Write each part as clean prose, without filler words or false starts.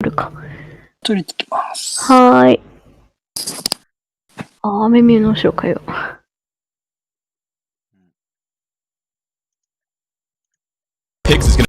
るか。取り付けます。はーい。メミューの後ろかよ。Pigs is gonna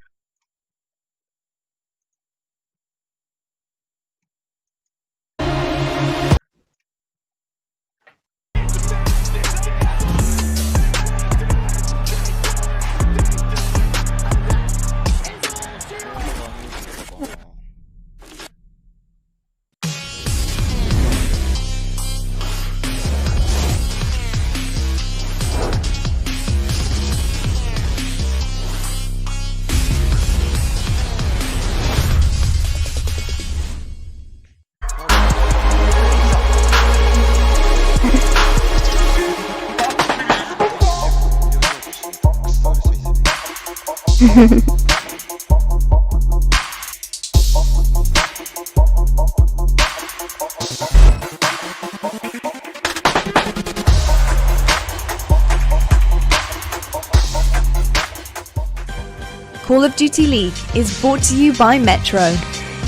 Call of Duty League is brought to you by Metro.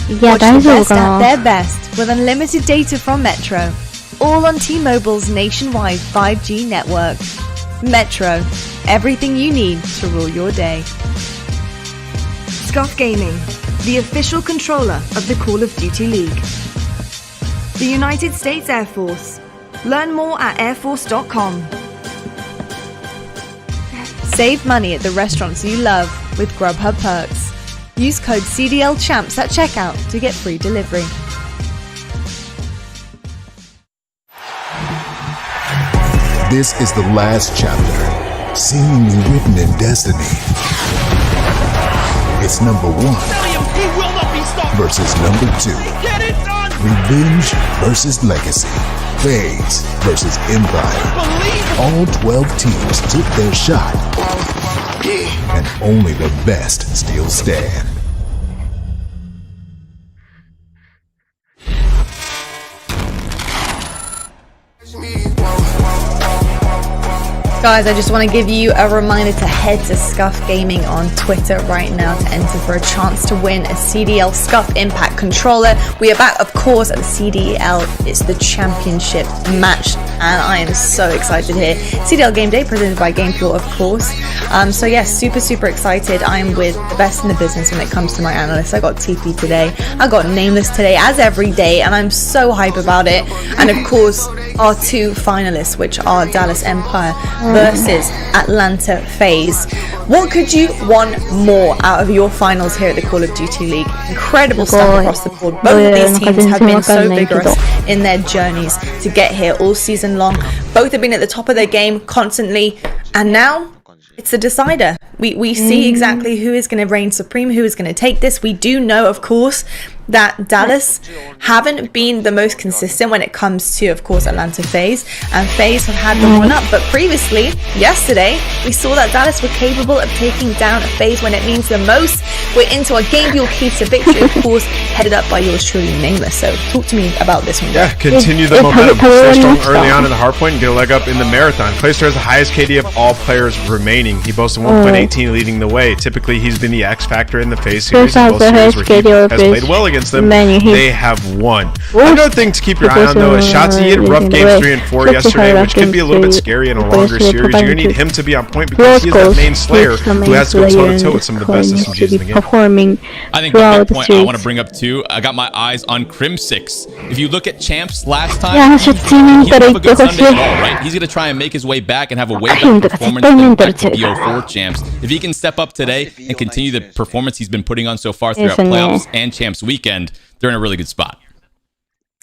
いや、 Watch 大 the 丈夫 best か at な。 their best with unlimited data from Metro. All on T-Mobile's nationwide 5G network. Metro. Everything you need to rule your day. Scuff Gaming, the official controller of the Call of Duty League. The United States Air Force. Learn more at airforce.com. Save money at the restaurants you love with Grubhub perks. Use code Cdl Champs at checkout to get free delivery. This is the last chapter, seemingly written in destiny. It's number 1 versus number 2. Revenge versus legacy. FaZe versus Empire. All 12 teams took their shot, and only the best still stand. Guys, I just want to give you a reminder to head to Scuff Gaming on Twitter right now to enter for a chance to win a Cdl Scuff Impact controller. We are back, of course, at the Cdl. It's the championship match, and I am so excited here. Cdl Game Day presented by GamePure, of course. So yes, super excited. I'm with the best in the business when it comes to my analysts. I got TP today. I got Nameless today, as every day, and I'm so hype about it. And of course, our 2 finalists, which are Dallas Empire versus Atlanta FaZe. What could you want more out of your finals here at the Call of Duty League? Incredible stuff across the board. Both of these teams have been so vigorous in their journeys to get here all season long. Both have been at the top of their game constantly, and now it's a decider. We see exactly who is going to reign supreme, who is going to take this. We do know, of course, that Dallas haven't been the most consistent when it comes to, of course, Atlanta FaZe, and FaZe have had the one up. But previously, yesterday, we saw that Dallas were capable of taking down FaZe when it means the most. We're into our game fuel key to victory, of course, headed up by yours truly, Nameless. So talk to me about this one. Yeah, continue the momentum. Stay strong early on in the hardpoint and get a leg up in the marathon. Clayster has the highest KD of all players remaining. He boasts a 1.18 leading the way. Typically, he's been the X factor in the FaZe series. In both series where he has played well against them, they have won. Another thing to keep your eye on, though, is Cdl's rough games 3 and 4 yesterday, which could be a little bit scary in a longer series. You're going to need him to be on point because he is that main slayer who has to go toe-to-toe with some of the best SMGs in the game. I think one point I want to bring up too, I got my eyes on Crim6. If you look at Champs last time, he didn't have a good Sunday at all, right? He's going to try and make his way back and have a way better performance than back to BO4 Champs. If he can step up today and continue the performance he's been putting on so far throughout playoffs and Champs weekend, they're in a really good spot.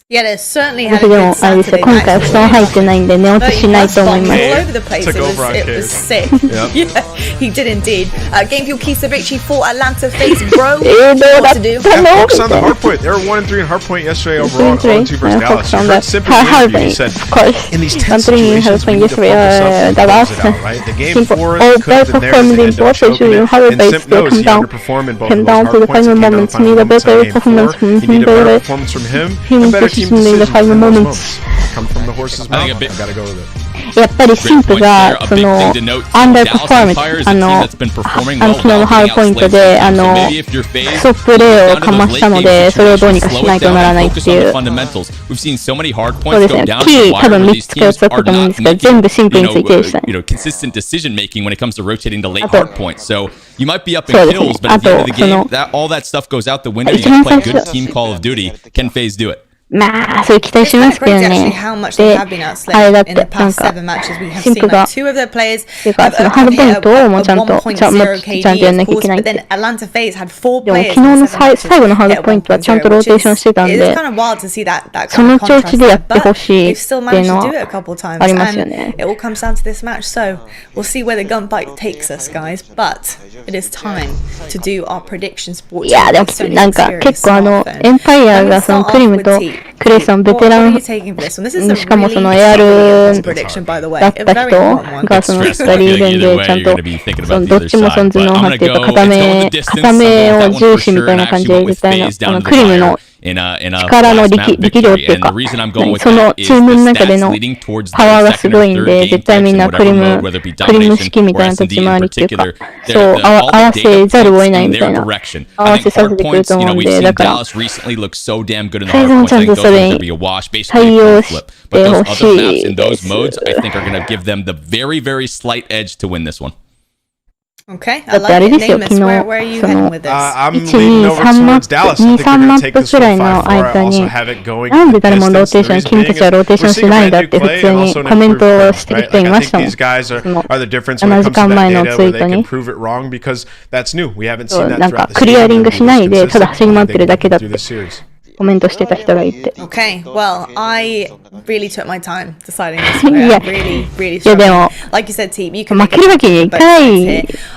Yeah, they certainly had で a も good あれですよ、 Saturday 今回 night. 布団入ってないんで寝落ちしないと思います。 all over the place. Took over on It Cave. was sick. Yep. Yeah, he did indeed. Game fuel keys to victory for Atlanta FaZe, bro. どうだ What っ to do? た Yeah, の focus on the hardpoint. They were 1 and 3 in hardpoint yesterday overall. 3 2 versus Dallas. focus You on heard the Simple in the interview. He hardpoint, said, of course. in these tense Considering situations, we need to focus up and Dallas, close it out, right? The game Simple 4 all could have been theirs. They ended up choking it. And Simp knows he underperformed in both of those down to the hardpoints. He final came down moments. the final Need a moments better of game 4. performance from You need a him. better Better performance from him him and better team positioning in the decisions final in those moments. moments. Come from the horse's I think mouth. a bit- I gotta go with it. やっぱりシンプが、その、アンダーパフォーマンス、昨日のハードポイントで、クソプレーをかましたので、それをどうにかしないとならないっていう。そうですね、キー多分3つか4つあったと思うんですけど、全部シンプについてでしたね。consistent decision making when it comes to rotating the late hard points. So you might be up in kills, but at the end of the game, all that stuff goes out the window. You can play good team Call of Duty. Can FaZe do it? まあ、そういう期待しますけどね。で、あれだって、なんか、シンプが、っていうか、そのハードポイントをもうちゃんとやんなきゃいけないって。でも、昨日の最後のハードポイントはちゃんとローテーションしてたんで、その調子でやってほしいっていうのはありますよね。It all comes down to this match, so we'll see where the gunfight takes us, guys. But it is time to do our predictions. いや、でもなんか結構エンパイアがそのクリムとクレイさんベテラン、しかもその AR だった人がその2人いるんで、ちゃんとそのどっちもその頭脳派っていうか固めを重視みたいな感じで絶対のクリムの力の力量っていうか、そのチームの中でのパワーがすごいんで、絶対みんなクリム式みたいな立ち回りっていうか、そう合わせざるを得ないみたいな、合わせさせてくると思うんで、だからフェイズもちゃんとそれに対応してほしいです。Okay, だってあれですよ、昨日、その、1、2、3マップくらいの間に、なんで誰もローテーション、君たちはローテーションしないんだって普通にコメントをしてる人いましたもん。その7時間前のツイートに。そう、なんかクリアリングしないで、ただ走り回ってるだけだって。コメントしてた人がいて。Okay, well, I really took my time deciding this way. I really struggled. Like you said, team, you can make a here.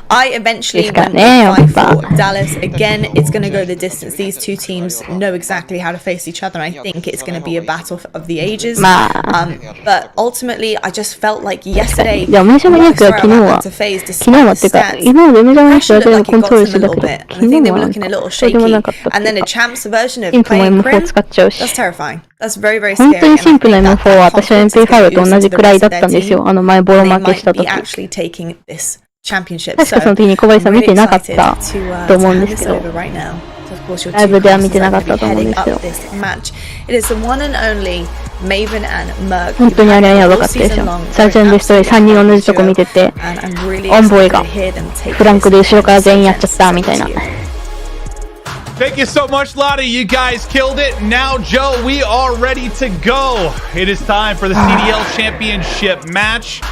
I eventually went with 5-4 Dallas. Again, it's going to go the distance. These two teams know exactly how to face each other. I think it's going to be a battle of the ages. But ultimately, I just felt like yesterday, いや、メジャーマニアックは昨日はっていうか、今までメジャーマニアックは全部コントロールしてたけど、昨日はそうでもなかったっていうか。M4 使っちゃうし。本当にシンプルな M4 は私は MP5 と同じくらいだったんですよ。前ボロ負けした時。確かその時に小林さん見てなかったと思うんですけど。ライブでは見てなかったと思うんですけど。本当にあれはやばかったですよ。サージャンデストレイ3人同じとこ見てて、オンボイがフランクで後ろから全員やっちゃったみたいな。Thank you so much, Lottie. You guys killed it. Now, Joe, we are ready to go. It is time for the CDL Championship match.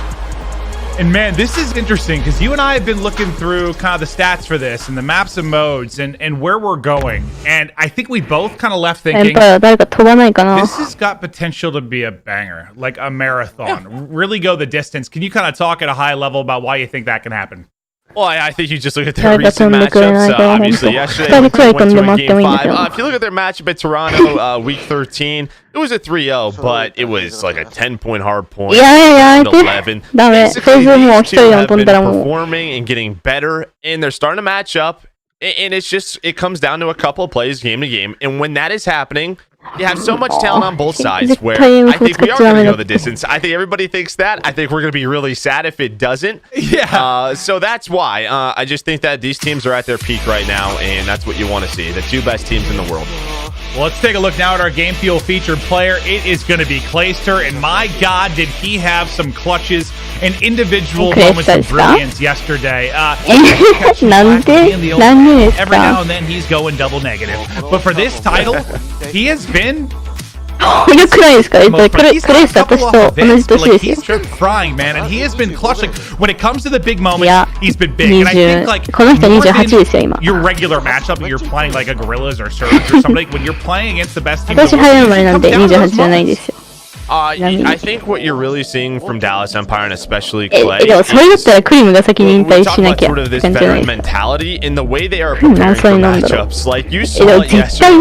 And man, this is interesting because you and I have been looking through kind of the stats for this and the maps and modes and where we're going. And I think we both kind of left thinking, this has got potential to be a banger, like a marathon. Really go the distance. Can you kind of talk at a high level about why you think that can happen? Well, I think you just look at their recent matchups. Obviously, yesterday they went to a Game 5. If you look at their matchup at Toronto, Week 13, it was a 3-0, but it was like a 10-point hard point. 11. Basically, these two have been performing and getting better, and they're starting to match up. And it's just, it comes down to a couple of plays game to game. And when that is happening, you have so much talent on both sides where I think we are going to go the distance. I think everybody thinks that. I think we're going to be really sad if it doesn't. Yeah. So that's why. I just think that these teams are at their peak right now, and that's what you want to see. The two best teams in the world. Well, let's take a look now at our Game Fuel featured player. It is going to be Clayster, and my God, did he have some clutches and individual moments of brilliance yesterday. Every now and then he's going double negative. But for this title, he has been... He's trying, man, and he has been clutching. When it comes to the big moments, he's been big. And I think, like, your regular matchup, you're playing like a Gorillas or Surge or something, when you're playing against the best team in the world, I think what you're really seeing from Dallas Empire and especially Clay is sort of this veteran mentality in the way they are preparing for matchups. Like you saw it yesterday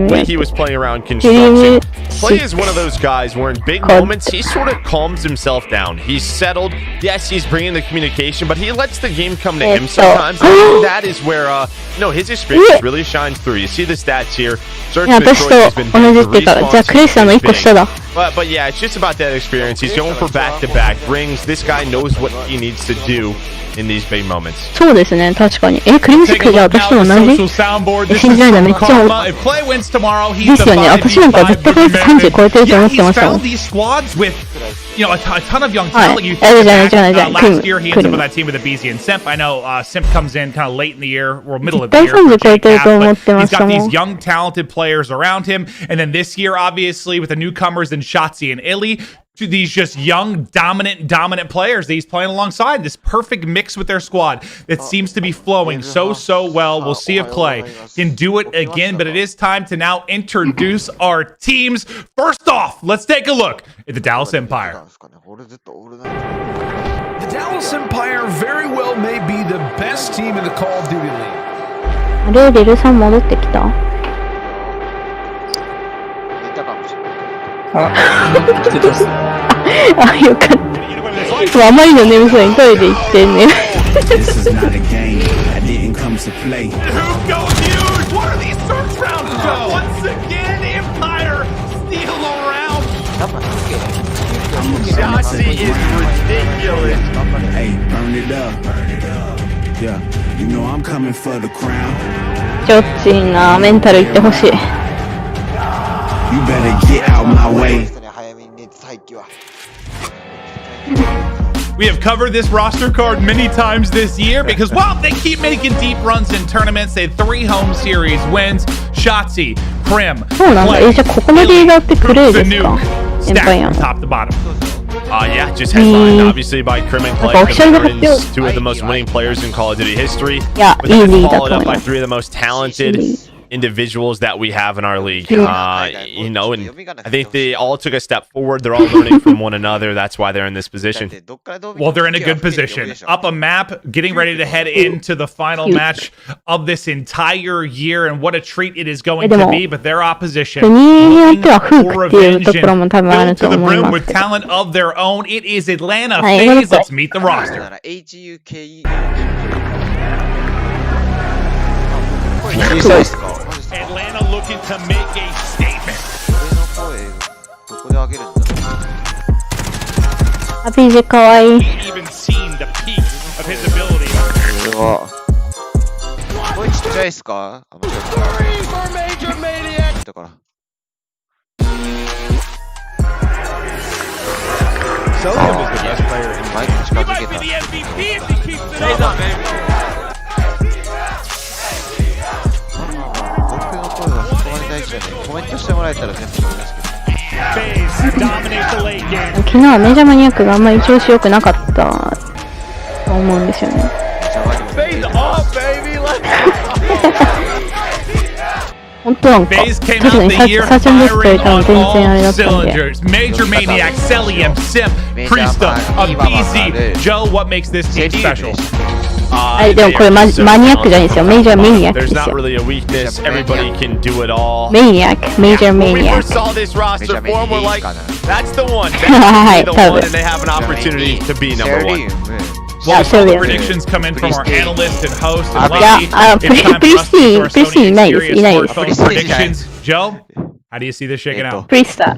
when he was playing around construction. Play is one of those guys where in big moments, he sort of calms himself down. He's settled. Yes, he's bringing the communication, but he lets the game come to him sometimes. And that is where, his experience really shines through. You see the stats here. Search and destroy has been but yeah, it's just about that experience. He's going for back-to-back rings. This guy knows what he needs to do in these big moments. そうですね、確かに。クリムシックじゃ私と同じ？信じられない、めっちゃ。ですよね、私なんか絶対こいつ30超えてると思ってましたもん。A ton of young talent. Last year, he ends up with that team with a BZ and Simp. I know Simp comes in kind of late in the year, or middle of the year. He's got these young, talented players around him. And then this year, obviously, with the newcomers and Shotzi and Illy, to these just young, dominant players that he's playing alongside. This perfect mix with their squad that seems to be flowing so well. We'll see if Clay can do it again, but it is time to now introduce our teams. First off, let's take a look at the Dallas Empire. The Dallas Empire very well may be the best team in the Call of Duty League. リルさん戻ってきた？あ、よかった。あまりの眠さにトイレ行ってね。ちょっちいな、メンタルいってほしい。You better get out my way. We have covered this roster card many times this year because, well, they keep making deep runs in tournaments. They had 3 home series wins. Shotzi, Prim, Clay, the nuke, stacked from top to bottom. Yeah, just headlined obviously by Crim and Clay, the veterans, 2 of the most winning players in Call of Duty history. But then followed up by 3 of the most talented individuals that we have in our league, and I think they all took a step forward. They're all learning from one another. That's why they're in this position. Well, they're in a good position. Up a map, getting ready to head into the final match of this entire year, and what a treat it is going to be. But their opposition looking for revenge and filled to the brim with talent of their own. It is Atlanta FaZe. Let's meet the roster. Atlanta looking to make a statement. PJ かわいい。Even seen the peak of his ability. これちっちゃいっすか？だから。Sullivan is the best player in my He might be the MVP if he keeps it up. FaZe dominate the late game. 昨日はメジャーマニアックがあんまり調子良くなかったと思うんですよね。FaZe off, baby. 本当なんか、確かにサーチャンデストいたの全然あれだったんで。Major Maniac, Celium, Simp, Priesta, BZ. Joe, what makes this team special? でもこれマニアックじゃないですよ。メジャーマニアックですよ。There's not really a weakness. Everybody can do it all. メジャーマニアック。When we first saw this roster form, we're like, that's the one. That's the one, and they have an opportunity to be number 1. Well, all the predictions come in from our analyst and host and Lucky. It's time for us to do our Sony Xperia Smartphone predictions. Joe, how do you see this shaking out?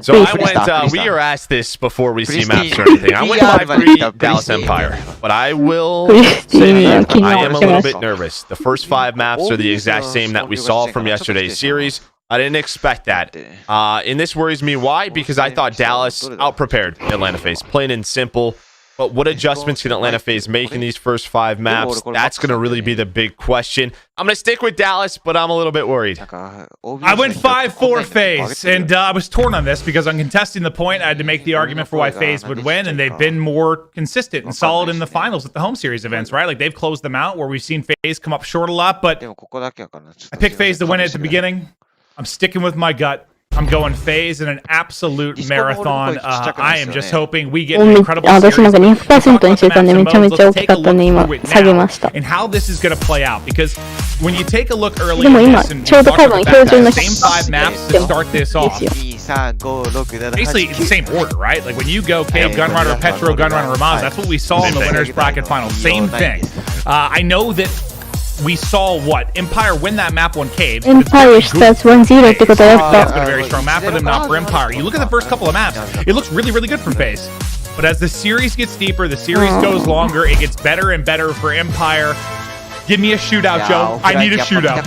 So I went, we are asked this before we see maps or anything. I went 5-3 Dallas Empire, but I will say that I am a little bit nervous. The first 5 maps are the exact same that we saw from yesterday's series. I didn't expect that. And this worries me. Why? Because I thought Dallas outprepared Atlanta FaZe. Plain and simple. But what adjustments can Atlanta FaZe make in these first 5 maps? That's going to really be the big question. I'm going to stick with Dallas, but I'm a little bit worried. I went 5-4 FaZe, and I was torn on this because I'm contesting the point. I had to make the argument for why FaZe would win, and they've been more consistent and solid in the finals at the home series events, right? Like, they've closed them out where we've seen FaZe come up short a lot, but I picked FaZe to win it at the beginning. I'm sticking with my gut. I'm going FaZe in an absolute marathon. I am just hoping we get an incredible series. And how this is going to play out, because when you take a look early at this and talk about the same 5 maps to start this off, basically it's the same order, right? Like when you go Cave, Gunrunner, Petro, Gunrunner, Ramaz, that's what we saw in the winners bracket final. Same thing. I know that we saw what Empire win that map on Cave. Empire starts 1-0 ってことだった。 It's been a very strong map for them, not for Empire. You look at the first couple of maps, it looks really, really good for FaZe. But as the series gets deeper, the series goes longer, it gets better and better for Empire. Give me a shootout, Joe. I need a shootout.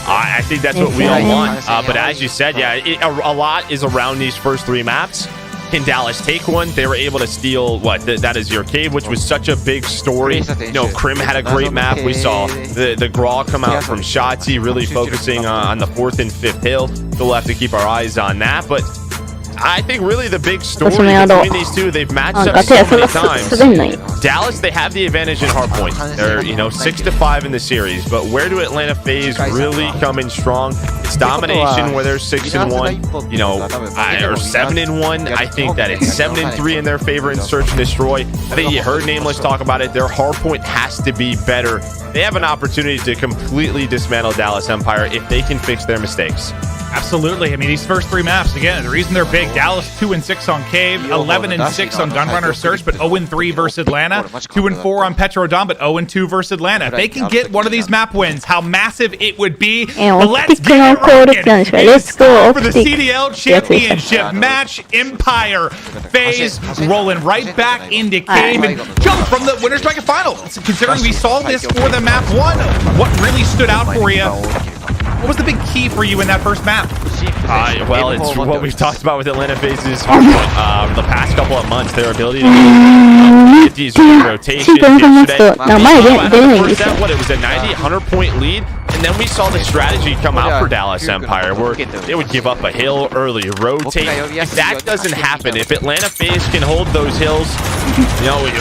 I think that's what we all want. But as you said, yeah, a lot is around these first 3 maps. Can Dallas take one? They were able to steal what? That is your Cave, which was such a big story. You know, Crim had a great map. We saw the Grawl come out from Shotzi, really focusing on the 4th and 5th hill. So we'll have to keep our eyes on that. But I think really the big story between these two, they've matched up so many times. Dallas, they have the advantage in hardpoint. They're 6-5 in the series, but where do Atlanta FaZe really come in strong? It's domination where they're 6-1, or 7-1. I think that it's 7-3 in their favor in Search and Destroy. I think you heard Nameless talk about it. Their hardpoint has to be better. They have an opportunity to completely dismantle Dallas Empire if they can fix their mistakes. Absolutely. I mean, these first 3 maps, again, the reason they're big, Dallas 2-6 on Cave, 11-6 on Gunrunner Search, but 0-3 versus Atlanta, 2-4 on Petrodon, but 0-2 versus Atlanta. If they can get one of these map wins, how massive it would be. But let's get it rocking. Let's go for the Cdl Championship match. Empire FaZe rolling right back into Cave and jump from the winners bracket final. Considering we saw this for the map 1, what really stood out for you? What was the big key for you in that first map? Well, it's what we've talked about with Atlanta FaZe's hardpoint the past couple of months. Their ability to get these rotations. Yesterday, what it was a 90-100 point lead, and then we saw the strategy come out for Dallas Empire, where they would give up a hill early, rotate. If that doesn't happen, if Atlanta FaZe can hold those hills,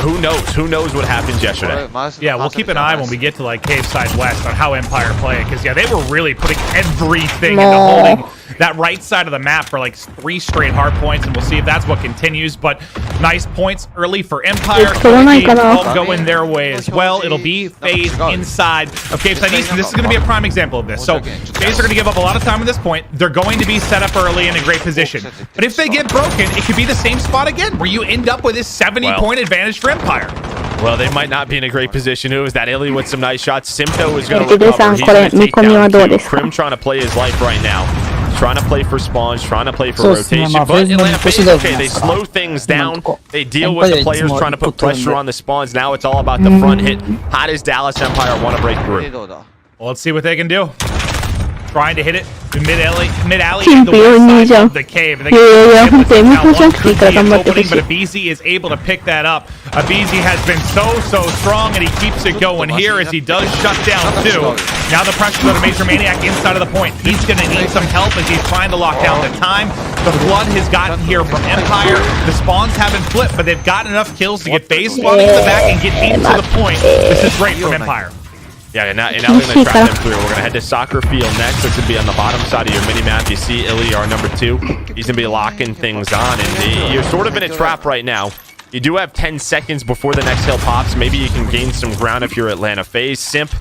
who knows? Who knows what happens yesterday? Yeah, we'll keep an eye when we get to like Cave Side West on how Empire play, because they were really putting everything into holding that right side of the map for like 3 straight hard points, and we'll see if that's what continues. But nice points early for Empire. All going their way as well. It'll be FaZe inside of Cave Side East, and this is going to be a prime example of this. So FaZe are going to give up a lot of time at this point. They're going to be set up early in a great position. But if they get broken, it could be the same spot again, where you end up with this 70-point advantage for Empire. Well, they might not be in a great position. It was that Illy with some nice shots. Simto is going to recover. He's going to take down Crim, trying to play his life right now. Trying to play for spawns, trying to play for rotation. But Atlanta FaZe, okay, they slow things down. They deal with the players trying to put pressure on the spawns. Now it's all about the front hit. How does Dallas Empire want to break through? Well, let's see what they can do. Trying to hit it mid-alley in the west side of the Cave. But Abizi is able to pick that up. Abizi has been so strong, and he keeps it going here as he does shut down 2. Now the pressure's on a Major Maniac inside of the point. He's going to need some help as he's trying to lock down the time. The blood has gotten here from Empire. The spawns haven't flipped, but they've gotten enough kills to get FaZe spawning in the back and get into the point. This is great from Empire. Yeah, and now we're going to trap them through. We're going to head to Soccer Field next. This would be on the bottom side of your mini-map. You see Illy, our number 2. He's going to be locking things on, and you're sort of in a trap right now. You do have 10 seconds before the next hill pops. Maybe you can gain some ground if you're Atlanta FaZe. Simp,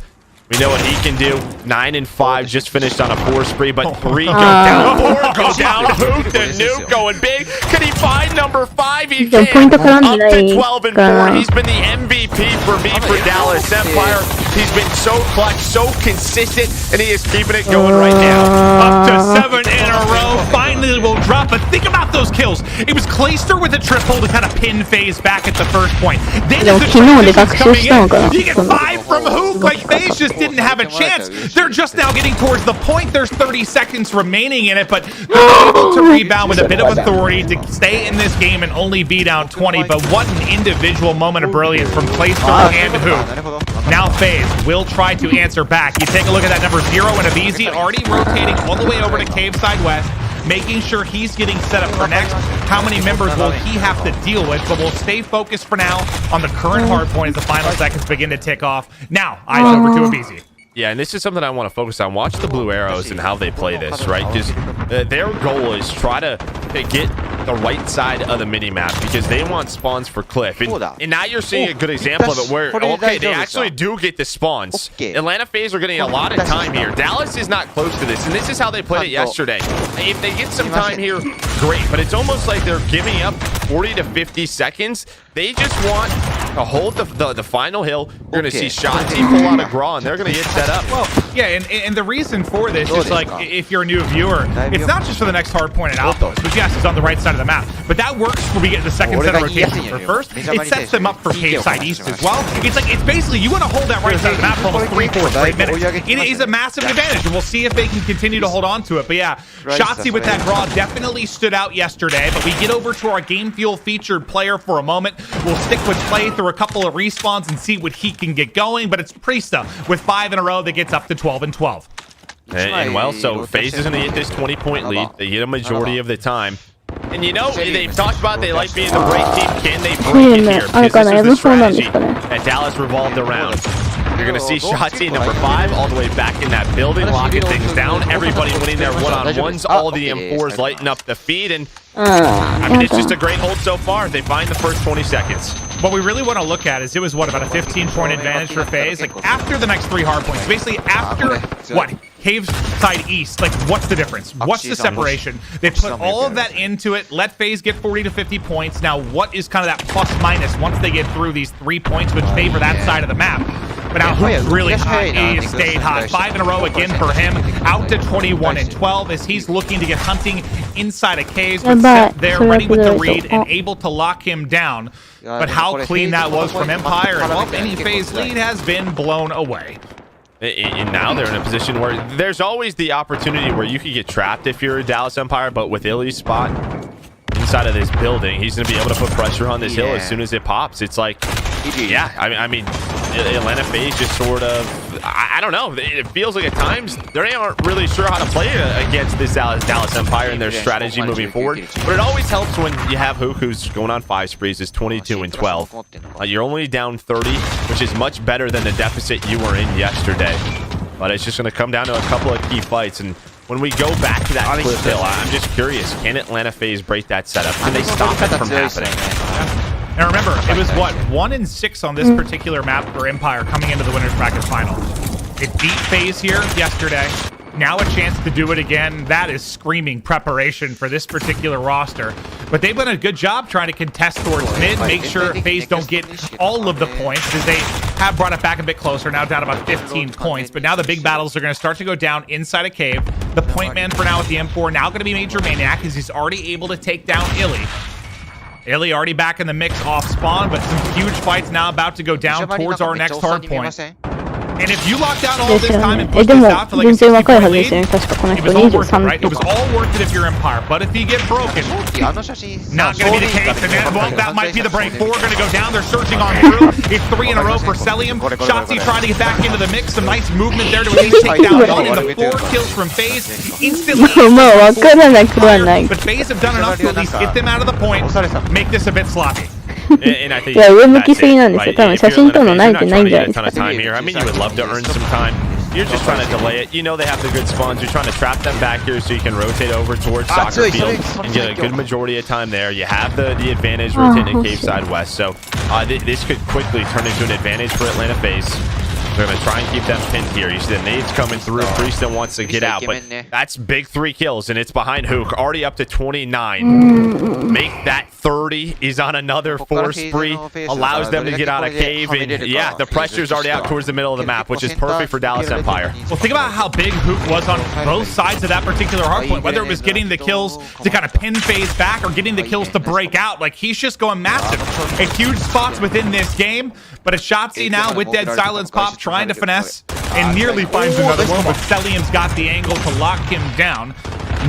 we know what he can do. 9-5, just finished on a 4 spree, but 3 go down. 4 go down. Hook the nuke going big. Can he find number 5? He can. Up to 12-4. He's been the MVP for me for Dallas Empire. He's been so clutch, so consistent, and he is keeping it going right now. Up to 7 in a row. Finally will drop, but think about those kills. It was Clayster with a triple to kind of pin FaZe back at the first point. Then as the transition's coming in, you get 5 from Hook. Like FaZe just didn't have a chance. They're just now getting towards the point. There's 30 seconds remaining in it, but they're able to rebound with a bit of authority to stay in this game and only be down 20. But what an individual moment of brilliance from Clayster and Hook. Now FaZe will try to answer back. You take a look at that number 0 and Abizi already rotating all the way over to Cave Side West, making sure he's getting set up for next. How many members will he have to deal with? But we'll stay focused for now on the current hard point as the final seconds begin to tick off. Now, eyes over to Abizi. Yeah, and this is something I want to focus on. Watch the blue arrows and how they play this, right? Because their goal is try to to get the right side of the mini-map because they want spawns for Cliff. And now you're seeing a good example of it where, okay, they actually do get the spawns. Atlanta FaZe are getting a lot of time here. Dallas is not close to this, and this is how they played it yesterday. If they get some time here, great. But it's almost like they're giving up 40 to 50 seconds. They just want to hold the final hill. You're going to see Shotzi pull out a Graw, and they're going to get set up. Well, yeah, and the reason for this is like, if you're a new viewer, it's not just for the next hard point and outpost, which yes, is on the right side of the map, but that works when we get the second set of rotation for first. It sets them up for cave side east as well. It's basically, you want to hold that right side of the map for almost 3/4 straight minutes. It is a massive advantage, and we'll see if they can continue to hold on to it. But yeah, Shotzi with that Graw definitely stood out yesterday, but we get over to our Game Fuel featured player for a moment. We'll stick with Play through a couple of respawns and see what he can get going, but it's Priesta with 5 in a row that gets up to 12 and 12. And well, so FaZe is going to get this 20-point lead. They get a majority of the time. And you know, they've talked about they like being the break team. Can they break it here? Because this is the strategy that Dallas revolved around. You're going to see Shotzi number 5 all the way back in that building, locking things down. Everybody winning their one-on-ones. All the M4s lighting up the feed. And I mean, it's just a great hold so far. They find the first 20 seconds. What we really want to look at is it was, what, about a 15-point advantage for FaZe? Like, after the next 3 hard points. Basically, after, what, cave side east, like, what's the difference? What's the separation? They put all of that into it, let FaZe get 40 to 50 points. Now, what is kind of that plus-minus once they get through these 3 points which favor that side of the map? But now Hook's really hot. He stayed hot. 5 in a row again for him. Out to 21 and 12 as he's looking to get hunting inside of caves. But Seth there ready with the read and able to lock him down. But how clean that was from Empire. And well, any FaZe lead has been blown away. And now they're in a position where there's always the opportunity where you could get trapped if you're a Dallas Empire. But with Illy's spot inside of this building, he's going to be able to put pressure on this hill as soon as it pops. It's like, yeah, I mean, Atlanta FaZe just sort of, I don't know. It feels like at times they aren't really sure how to play against this Dallas Empire and their strategy moving forward. But it always helps when you have Hook, who's going on 5 sprees, is 22 and 12. You're only down 30, which is much better than the deficit you were in yesterday. But it's just going to come down to a couple of key fights. And when we go back to that cliff hill, I'm just curious, can Atlanta FaZe break that setup? Can they stop it from happening? And remember, it was what, 1 and 6 on this particular map for Empire coming into the winners bracket final. It beat FaZe here yesterday. Now a chance to do it again. That is screaming preparation for this particular roster. But they've done a good job trying to contest towards mid, make sure FaZe don't get all of the points, because they have brought it back a bit closer, now down about 15 points. But now the big battles are going to start to go down inside a cave. The point man for now with the M4 now going to be Major Maniac, as he's already able to take down Illy. Illy already back in the mix off spawn, but some huge fights now about to go down towards our next hard point. And if you locked down all this time and pushed this out for like a 60-point lead, it was all worth it, right? It was all worth it if you're Empire. But if you get broken, not going to be the case. And then, well, that might be the break. 4 going to go down. They're searching on through. It's 3 in a row for Celium. Shotzi trying to get back into the mix. Some nice movement there to at least take down 1. And the 4 kills from FaZe instantly. But FaZe have done enough to at least get them out of the point, make this a bit sloppy. And I think that's it, right? If you're not trying to get a ton of time here, I mean, you would love to earn some time. You're just trying to delay it. You know they have the good spawns. You're trying to trap them back here so you can rotate over towards soccer field and get a good majority of time there. You have the advantage rotating cave side west. So this could quickly turn into an advantage for Atlanta FaZe. They're going to try and keep them pinned here. You see the nades coming through. Priesta wants to get out, but that's big 3 kills, and it's behind Hook, already up to 29. Make that 30. He's on another 4 spree. Allows them to get out of cave, and yeah, the pressure's already out towards the middle of the map, which is perfect for Dallas Empire. Well, think about how big Hook was on both sides of that particular hardpoint, whether it was getting the kills to kind of pin FaZe back or getting the kills to break out. Like, he's just going massive. A huge spots within this game, but it's Shotzi now with Dead Silence Pop trying to finesse and nearly finds another one, but Celium's got the angle to lock him down.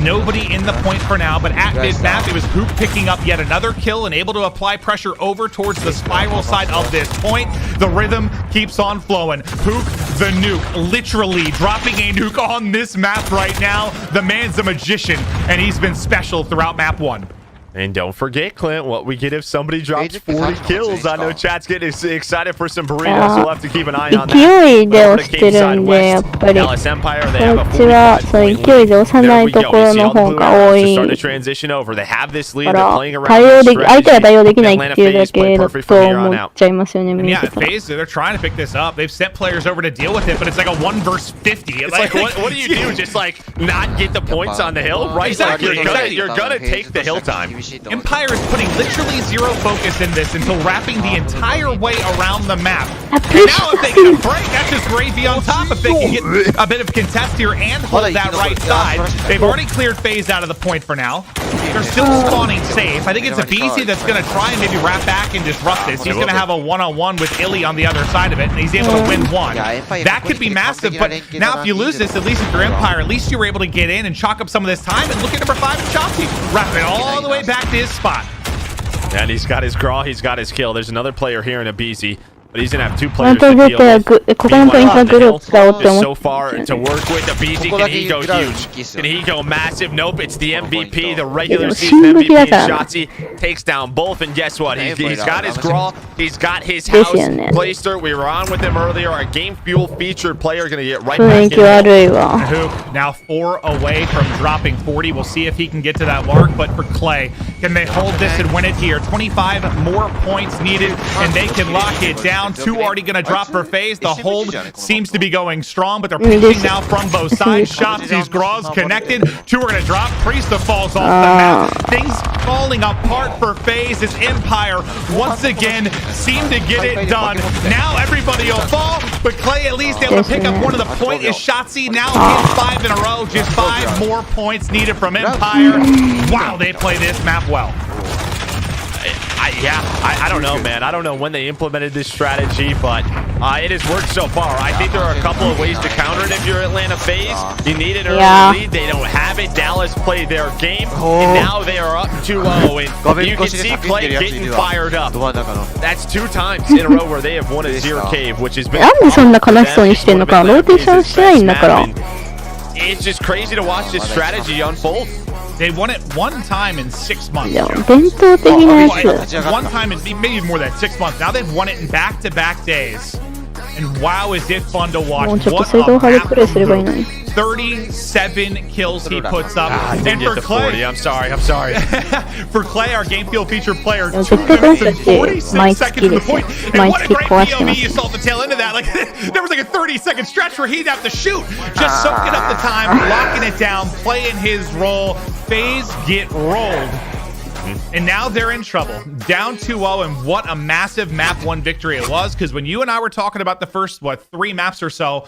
Nobody in the point for now, but at mid-map, it was Hook picking up yet another kill and able to apply pressure over towards the spiral side of this point. The rhythm keeps on flowing. Hook the nuke, literally dropping a nuke on this map right now. The man's a magician, and he's been special throughout map 1. And don't forget, Clint, what we get if somebody drops 40 kills. I know chat's getting excited for some burritos, so we'll have to keep an eye on that. 勢いで押してるんで、やっぱりこっちはそう勢いで押さないところの方が多いから、相手が対応できないっていうだけだと思っちゃいますよね、見てたら。FaZe, they're trying to pick this up. They've sent players over to deal with it, but it's like a 1 versus 50. It's like, what do you do? Just like not get the points on the hill, right? Exactly. You're gonna take the hill time. Empire is putting literally zero focus in this until wrapping the entire way around the map. And now if they get a break, that's just gravy on top. If they can get a bit of contest here and hold that right side. They've already cleared FaZe out of the point for now. They're still spawning safe. I think it's a BZ that's going to try and maybe wrap back and disrupt this. He's going to have a one-on-one with Illy on the other side of it, and he's able to win one. That could be massive, but now if you lose this, at least if you're Empire, at least you were able to get in and chalk up some of this time. And look at number 5, Shotzi, wrapping all the way back to his spot. And he's got his Graw, he's got his kill. There's another player here in a BZ. But he's going to have 2 players to deal with. So far to work with the BZ. Can he go huge? Can he go massive? Nope, it's the MVP, the regular season MVP. Shotzi takes down both. And guess what? He's got his Graw. He's got his house. Playster, we were on with him earlier. Our game fuel featured player going to get right back in. Hook now 4 away from dropping 40. We'll see if he can get to that mark. But for Clay, can they hold this and win it here? 25 more points needed, and they can lock it down. 2 already going to drop for FaZe. The hold seems to be going strong, but they're pinching now from both sides. Shotzi's Graw's connected. 2 are going to drop. Priesta falls off the map. Things falling apart for FaZe as Empire once again seem to get it done. Now everybody will fall, but Clay at least able to pick up one of the point is Shotzi now hits 5 in a row. Just 5 more points needed from Empire. Wow, they play this map well. I don't know, man. I don't know when they implemented this strategy, but it has worked so far. I think there are a couple of ways to counter it if you're Atlanta FaZe. You need an early lead. They don't have it. Dallas played their game, and now they are up 2-0. And you can see Clay getting fired up. That's 2 times in a row where they have won a Zero Cave, which has been It's just crazy to watch this strategy unfold. They won it 1 time in 6 months. 1 time in maybe more than 6 months. Now they've won it in back-to-back days. And wow, is it fun to watch. What a 37 kills he puts up. And for Clay, 40. I'm sorry. For Clay, our game field featured player, 2 minutes and 46 seconds to the point. And what a great POV you saw at the tail end of that. Like, there was like a 30-second stretch where he'd have to shoot. Just soaking up the time, locking it down, playing his role. FaZe get rolled. And now they're in trouble. Down 2-0, and what a massive map 1 victory it was. Because when you and I were talking about the first, 3 maps or so,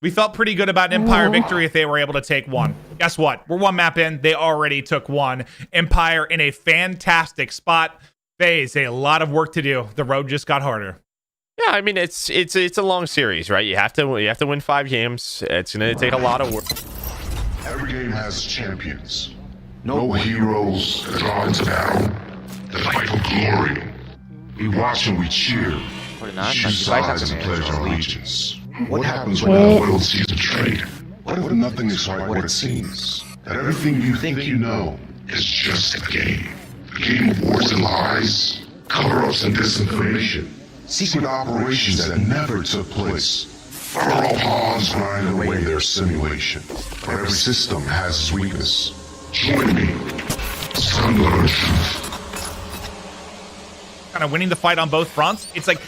we felt pretty good about Empire victory if they were able to take 1. Guess what? We're 1 map in. They already took 1. Empire in a fantastic spot. FaZe, a lot of work to do. The road just got harder. Yeah, I mean, it's a long series, right? You have to win 5 games. It's going to take a lot of work. Every game has champions. No heroes that draw into battle, that fight for glory. We watch and we cheer. Choose sides and pledge our allegiance. What happens when the world sees a traitor? What if nothing is quite what it seems? That everything you think you know is just a game. A game of wars and lies, cover-ups and disinformation. Secret operations that never took place. Federal pawns grind away their simulation. But every system has its weakness. Join me. Kind of winning the fight on both fronts. It's like,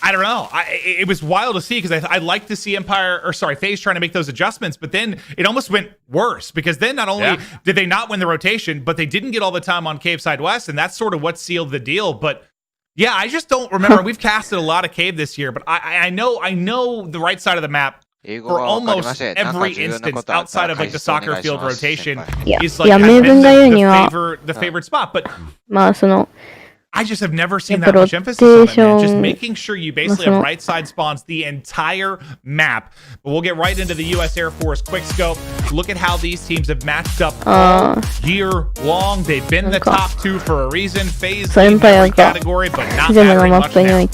I don't know. It was wild to see because I like to see FaZe trying to make those adjustments, but then it almost went worse because then not only did they not win the rotation, but they didn't get all the time on Cave Side West, and that's sort of what sealed the deal. But yeah, I just don't remember. We've casted a lot of Cave this year, but I know the right side of the map for almost every instance outside of like the soccer field rotation is like the favorite spot. But I just have never seen that much emphasis on it, man. Just making sure you basically have right side spawns the entire map. But we'll get right into the U.S. Air Force quick scope. Look at how these teams have matched up all year long. They've been the top 2 for a reason. FaZe in every category, but not mattering much now.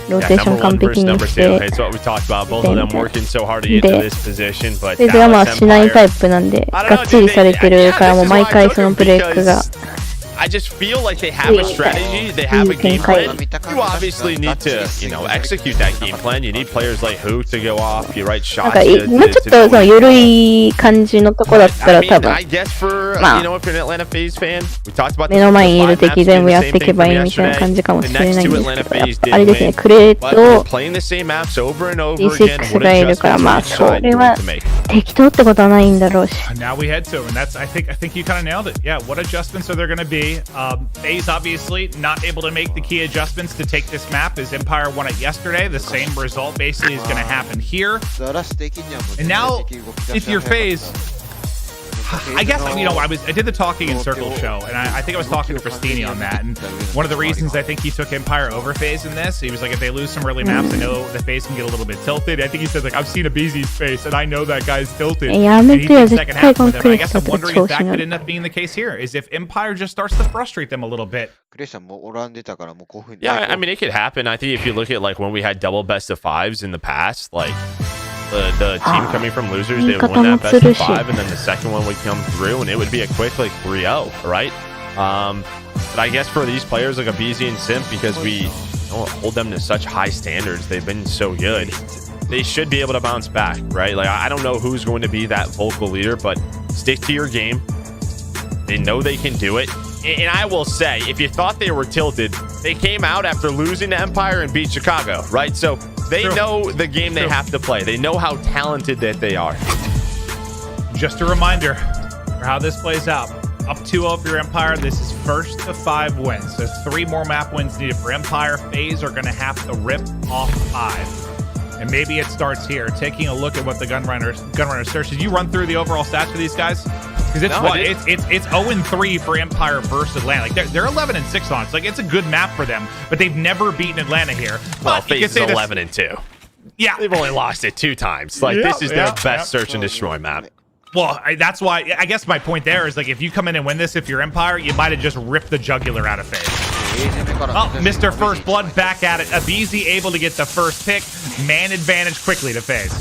Number 1 versus number 2. It's what we talked about. Both of them working so hard to get to this position. But それがしないタイプなんで、がっちりされてるからもう毎回そのブレイクが I just feel like they have a strategy, they have a game plan. You obviously need to, you know, execute that game plan. You need players like Who to go off. You write shots. もうちょっとその緩い感じのとこだったら多分、I guess for you know, if you're an Atlanta FaZe fan, we talked about 目の前にいる敵全部やっていけばいいみたいな感じかもしれないんですけど、やっぱあれですね、クレイと D6 がいるから、まあそれは適当ってことはないんだろうし。Now we head to, and that's I think you kind of nailed it. Yeah, what adjustments are there going to be? FaZe obviously not able to make the key adjustments to take this map as Empire won it yesterday. The same result basically is going to happen here. And now, if you're FaZe, I guess, you know, I did the Talking in Circles show, and I think I was talking to Christini on that, and one of the reasons I think he took Empire over FaZe in this, he was like, if they lose some early maps, I know the FaZe can get a little bit tilted. I think he said, like, I've seen a BZ's face, and I know that guy's tilted. And he thinks second half with them. I guess I'm wondering if that could end up being the case here, is if Empire just starts to frustrate them a little bit. Yeah, I mean, it could happen. I think if you look at, like, when we had double best of fives in the past, like, the team coming from losers, they would win that best of 5, and then the second one would come through, and it would be a quick, like, 3-0, right? But I guess for these players like a BZ and Simp, because we don't hold them to such high standards, they've been so good, they should be able to bounce back, right? Like, I don't know who's going to be that vocal leader, but stick to your game. They know they can do it. And I will say, if you thought they were tilted, they came out after losing to Empire and beat Chicago, right? So they know the game they have to play. They know how talented that they are. Just a reminder for how this plays out. Up 2-0 for your Empire. This is first to 5 wins. So 3 more map wins needed for Empire. FaZe are going to have to rip off 5. And maybe it starts here. Taking a look at what the Gunrunner search. Did you run through the overall stats for these guys? Because it's 0-3 for Empire versus Atlanta. Like they're 11-6 on it. So like it's a good map for them, but they've never beaten Atlanta here. Well, FaZe is 11-2. Yeah, they've only lost it 2 times. Like this is their best search and destroy map. Well, that's why I guess my point there is like if you come in and win this, if you're Empire, you might have just ripped the jugular out of FaZe. Oh, Mr. First Blood back at it. BZ able to get the first pick. Man advantage quickly to FaZe.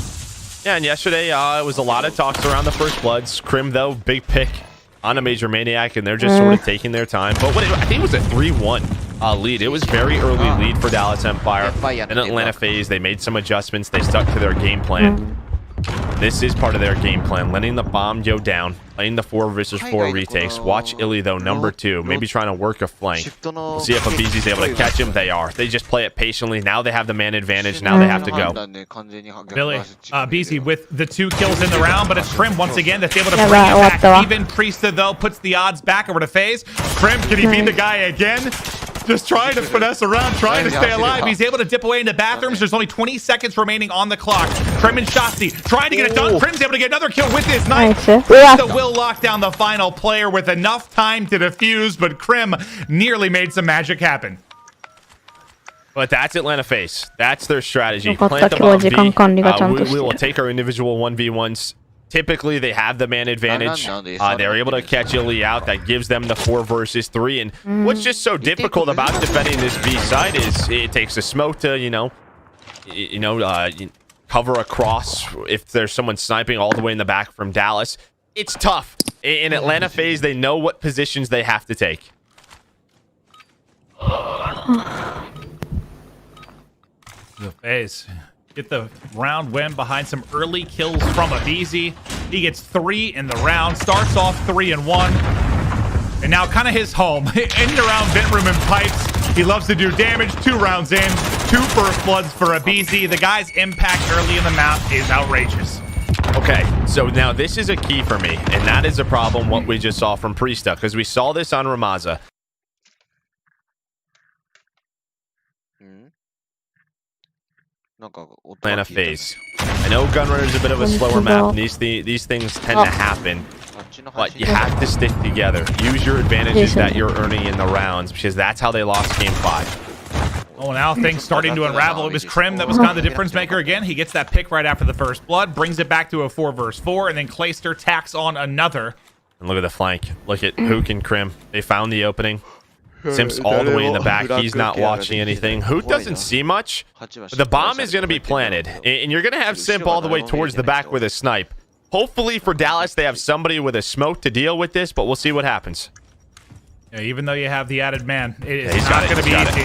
Yeah, and yesterday it was a lot of talks around the First Bloods. Crim, though, big pick on a Major Maniac, and they're just sort of taking their time. But I think it was a 3-1 lead. It was very early lead for Dallas Empire. And Atlanta FaZe, they made some adjustments. They stuck to their game plan. This is part of their game plan, letting the bomb go down, playing the 4 versus 4 retakes. Watch Illy, though, number 2, maybe trying to work a flank. We'll see if BZ's able to catch him. They are. They just play it patiently. Now they have the man advantage. Now they have to go. Billy, BZ with the 2 kills in the round, but it's Crim once again that's able to bring it back. Even Priesta, though, puts the odds back over to FaZe. Crim, can he beat the guy again? Just trying to finesse around, trying to stay alive. He's able to dip away into bathrooms. There's only 20 seconds remaining on the clock. Crim and Shotzi trying to get it done. Crim's able to get another kill with his knife. Priesta will lock down the final player with enough time to defuse, but Crim nearly made some magic happen. But that's Atlanta FaZe. That's their strategy. Plant the bomb B. We will take our individual 1v1s. Typically, they have the man advantage. They're able to catch Illy out. That gives them the 4 versus 3. And what's just so difficult about defending this B side is it takes a smoke to, cover across if there's someone sniping all the way in the back from Dallas. It's tough. In Atlanta FaZe, they know what positions they have to take. The FaZe get the round win behind some early kills from a BZ. He gets 3 in the round, starts off 3-1, and now kind of his home. In the round, vent room and pipes. He loves to do damage. 2 rounds in, 2 First Bloods for a BZ. The guy's impact early in the map is outrageous. Okay, so now this is a key for me, and that is a problem what we just saw from Priesta, because we saw this on Ramaza. Atlanta FaZe. I know Gunrunner is a bit of a slower map, and these things tend to happen, but you have to stick together. Use your advantages that you're earning in the rounds, because that's how they lost Game 5. Oh, now things starting to unravel. It was Crim that was kind of the difference maker again. He gets that pick right after the First Blood, brings it back to a 4 versus 4, and then Clayster tacks on another. And look at the flank. Look at Hook and Crim. They found the opening. Simp's all the way in the back. He's not watching anything. Hoot doesn't see much. But the bomb is going to be planted. And you're going to have Simp all the way towards the back with a snipe. Hopefully for Dallas, they have somebody with a smoke to deal with this, but we'll see what happens. Yeah, even though you have the added man, it is not going to be easy.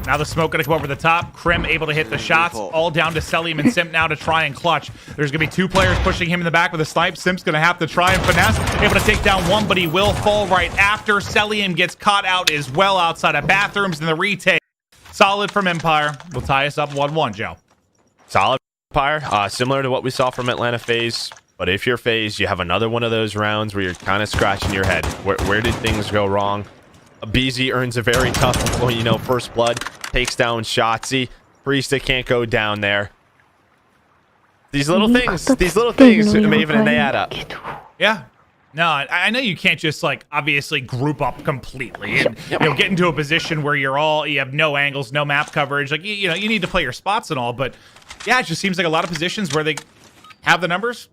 Now the smoke going to come over the top. Krim able to hit the shots. All down to Celium and Simp now to try and clutch. There's going to be 2 players pushing him in the back with a snipe. Simp's going to have to try and finesse. Able to take down one, but he will fall right after. Celium gets caught out as well outside of bathrooms in the retake. Solid from Empire. Will tie us up 1-1, Joe. Solid Empire. Similar to what we saw from Atlanta FaZe. But if you're FaZe, you have another one of those rounds where you're kind of scratching your head. Where did things go wrong? BZ earns a very tough, first blood. Takes down Shotzzy. Priesta can't go down there. These little things, Maven, and they add up. Yeah. No, I know you can't just, obviously group up completely and, get into a position where you have no angles, no map coverage. You need to play your spots and all. But, yeah, it just seems like a lot of positions where they have the numbers.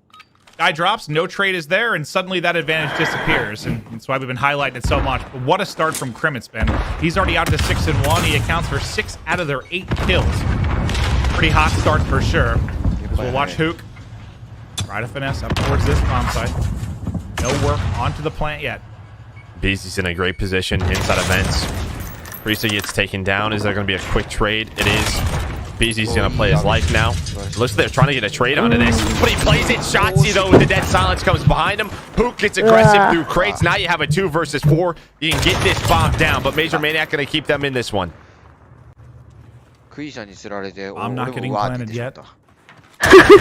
Guy drops, no trade is there, and suddenly that advantage disappears. And that's why we've been highlighting it so much. But what a start from Krim it's been. He's already out to 6-1. He accounts for 6 out of their 8 kills. Pretty hot start for sure. As we'll watch Hook try to finesse up towards this bomb site. No work onto the plant yet. BZ's in a great position inside of vents. Priesta gets taken down. Is there going to be a quick trade? It is. BZ's going to play his life now. Looks like they're trying to get a trade onto this. But he plays it. Shotzzy, though, with the dead silence comes behind him. Hook gets aggressive through crates. Now you have a 2 versus 4. You can get this bomb down, but Major Maniac going to keep them in this one. I'm not getting planted yet.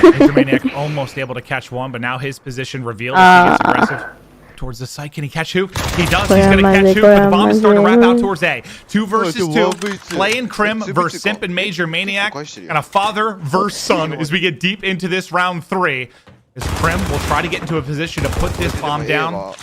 Major Maniac almost able to catch one, but now his position revealed as he gets aggressive towards the site. Can he catch Hook? He does. He's going to catch Hook, but the bomb is starting to wrap out towards A. 2 versus 2. Playing Krim versus Simp and Major Maniac. And a father versus son as we get deep into this round 3. As Krim will try to get into a position to put this bomb down.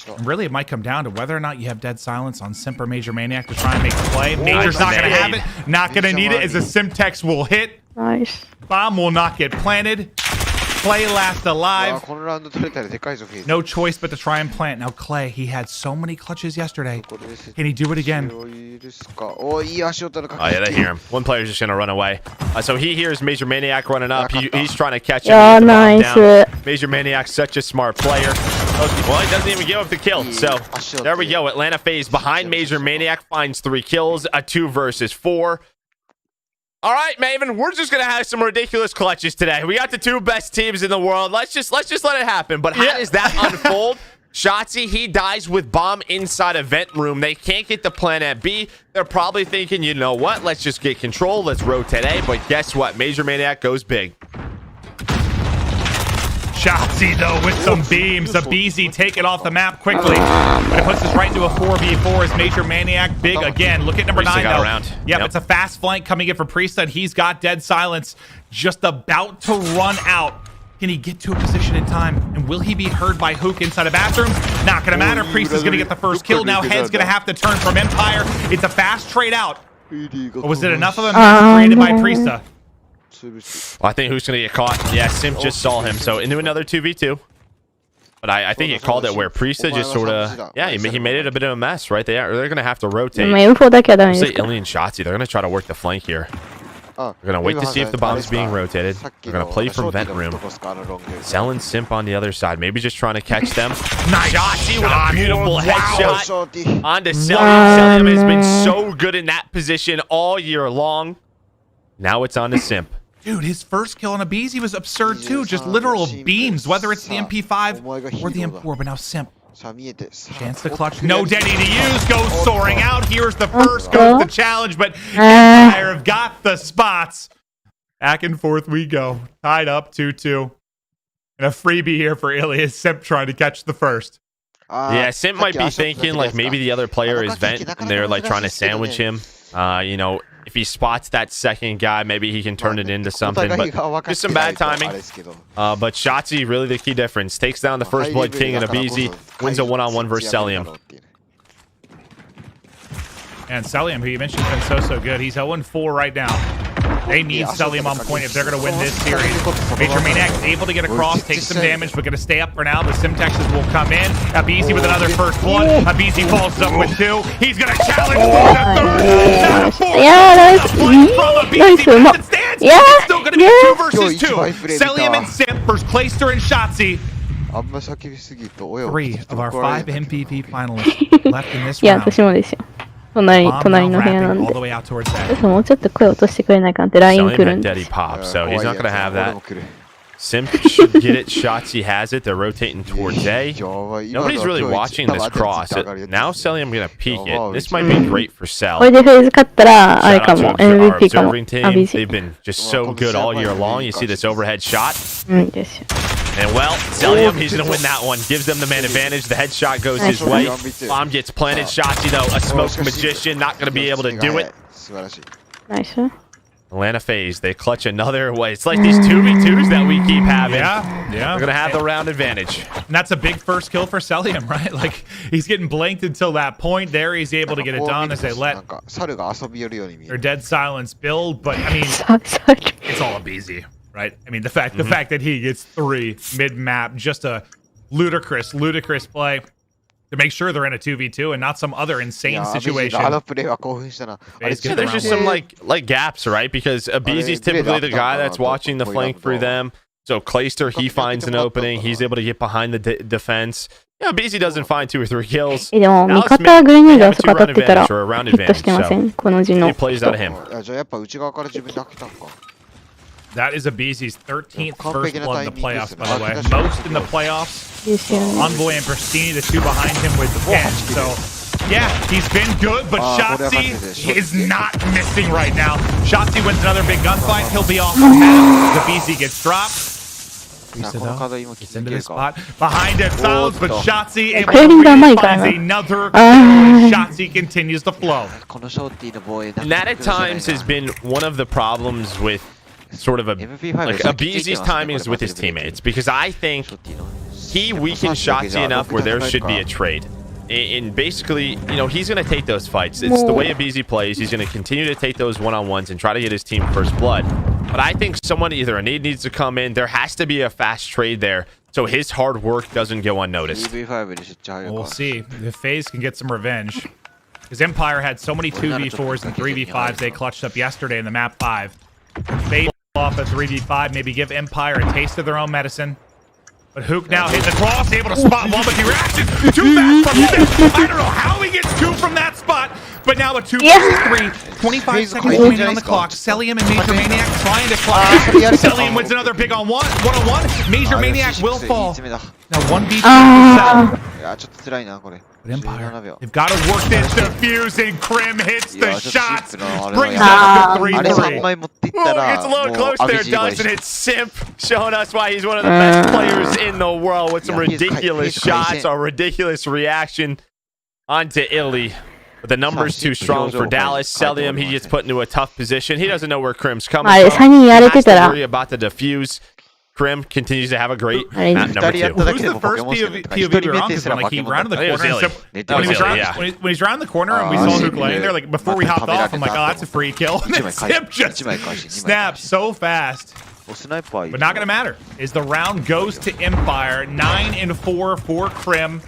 And really, it might come down to whether or not you have dead silence on Simp or Major Maniac to try and make the play. Major's not going to have it. Not going to need it as the Simtex will hit. Nice. Bomb will not get planted. Clay last alive. No choice but to try and plant. Now Clay, he had so many clutches yesterday. Can he do it again? Oh yeah, they hear him. One player's just gonna run away. So he hears Major Maniac running up. He's trying to catch him. Oh, nice. Major Maniac's such a smart player. Well, he doesn't even give up the kill. So there we go. Atlanta FaZe behind Major Maniac finds 3 kills. A 2 versus 4. All right, Maven, we're just going to have some ridiculous clutches today. We got the 2 best teams in the world. Let's just let it happen. But how does that unfold? Shotzzy, he dies with bomb inside a vent room. They can't get the plan at B. They're probably thinking, you know what? Let's just get control. Let's rotate A. But guess what? Major Maniac goes big. Shotzzy, though, with some beams. The BZ taken off the map quickly. But it puts us right into a 4v4 as Major Maniac big again. Look at number 9, though. Yep, it's a fast flank coming in for Priesta, and he's got dead silence. Just about to run out. Can he get to a position in time? And will he be heard by Hook inside a bathroom? Not going to matter. Priesta's going to get the first kill. Now Head's going to have to turn from Empire. It's a fast trade out. But was it enough of them created by Priesta? Well, I think who's going to get caught? Yeah, Simp just saw him. So into another 2v2. But I think he called it where Priesta just sort of, yeah, he made it a bit of a mess right there. They're going to have to rotate. Say Illy and Shotzzy, they're going to try to work the flank here. They're going to wait to see if the bomb's being rotated. They're going to play from vent room. Selling Simp on the other side. Maybe just trying to catch them. Nice Shotzzy with a beautiful headshot onto Celium. Celium has been so good in that position all year long. Now it's on to Simp. Dude, his first kill on a BZ was absurd too. Just literal beams, whether it's the MP5 or the M4. But now Simp. Chance to clutch. No Denny to use. Goes soaring out. Here's the first. Goes the challenge. But Empire have got the spots. Back and forth we go. Tied up 2-2. And a freebie here for Ilias. Simp trying to catch the first. Yeah, Simp might be thinking like maybe the other player is vent and they're like trying to sandwich him. You know, if he spots that second guy, maybe he can turn it into something. But just some bad timing. But Shotzzy, really the key difference. Takes down the first Blood King and a BZ. Wins a 1-on-1 versus Celium. And Celium, who you mentioned, has been so good. He's 0-4 right now. They need Celium on point if they're going to win this series. Major Maniac is able to get across, take some damage, but going to stay up for now. The Simtexes will come in. Abizi with another first blood. Abizi falls up with 2. He's going to challenge for the 3rd. Yeah, that's It's still going to be 2 versus 2. Celium and Simp versus Clayster and Shotzzy. 3 of our 5 MVP finalists left in this いや、 round. 私もですよ。隣 Bomb の now 部屋な wrapping ん all で。 the way out towards ちょ that. っともうちょっと声落としてくれないかなって LINE 来るん Sullivan で。 had Daddy pop, so he's not going to have that. Simp should get it. Shotzi has it. They're rotating towards A. Nobody's really watching this cross. Now Celium going to peek it. This might be great for Cell. これでフェーズ勝ったら、あれ Shout か out も。 to our MVP かも。 observing あ、 team. ビジ。 They've been just so good all year long. You see this overhead shot. うんですよ。 And well, Celium, he's going to win that one. Gives them the man advantage. The headshot goes his way. Bomb gets planted. Shotzi, though, a smoke magician, not going to be able to do it. ナイス。 Atlanta FaZe, they clutch another way. It's like these 2v2s that we keep having. Yeah, yeah. They're going to have the round advantage. And that's a big first kill for Celium, right? Like, he's getting blanked until that point. There, he's able to get it done as they let their dead silence build. But, I mean, it's all easy, right? I mean, the fact that he gets 3 mid-map, just a ludicrous play to make sure they're in a 2v2 and not some other insane situation. Yeah, there's just some like gaps, right? Because Abizi's typically the guy that's watching the flank for them. So Clayster, he finds an opening. He's able to get behind the defense. Yeah, Abizi doesn't find 2 or 3 kills. でも、味方がグレネードを使ってたら、ヒットしてません。この字の。 He plays out of him. That is Abizi's 13th first blood in the playoffs, by the way. Most in the playoffs. Envoy and Pristini, the 2 behind him with the 10. So, yeah, he's been good, but Shotzi is not missing right now. Shotzi wins another big gunfight. He'll be off the map. Abizi gets dropped. Gets into the spot. Behind it, Sounds, but Shotzi able to finds another kill. Shotzi continues to flow. And that at times has been one of the problems with sort of Abizi's timings with his teammates, because I think he weakened Shotzi enough where there should be a trade. And basically, you know, he's going to take those fights. It's the way Abizi plays. He's going to continue to take those one-on-ones and try to get his team first blood. But I think someone, either a need needs to come in. There has to be a fast trade there so his hard work doesn't go unnoticed. We'll see if FaZe can get some revenge. Because Empire had so many 2v4s and 3v5s they clutched up yesterday in the map 5. FaZe off a 3v5, maybe give Empire a taste of their own medicine. But Hook now hitting the cross, able to spot one, but he reacted too fast from this. I don't know how he gets 2 from that spot, but now a 2 versus 3. 25 seconds remaining on the clock. Celium and Major Maniac trying to climb. Celium wins another big one-on-one. Major Maniac will fall. Now 1v2 But Empire, they've got to work this defuse, and Krim hits the shots. Brings up the 3-3. Oh, gets a little close there, doesn't it? Simp showing us why he's one of the best players in the world with some ridiculous shots, a ridiculous reaction onto Illy. But the number's too strong for Dallas. Celium, he gets put into a tough position. He doesn't know where Krim's coming from. He has to worry about the defuse. Krim continues to have a great map number 2. Who's the first POV we were on? Because like he rounded the corner. When he's around the corner and we saw Hook laying there, like before we hopped off, I'm like, oh, that's a free kill. And then Simp just snaps so fast. But not gonna matter. Is the round goes to Empire. 9-4 for Krim.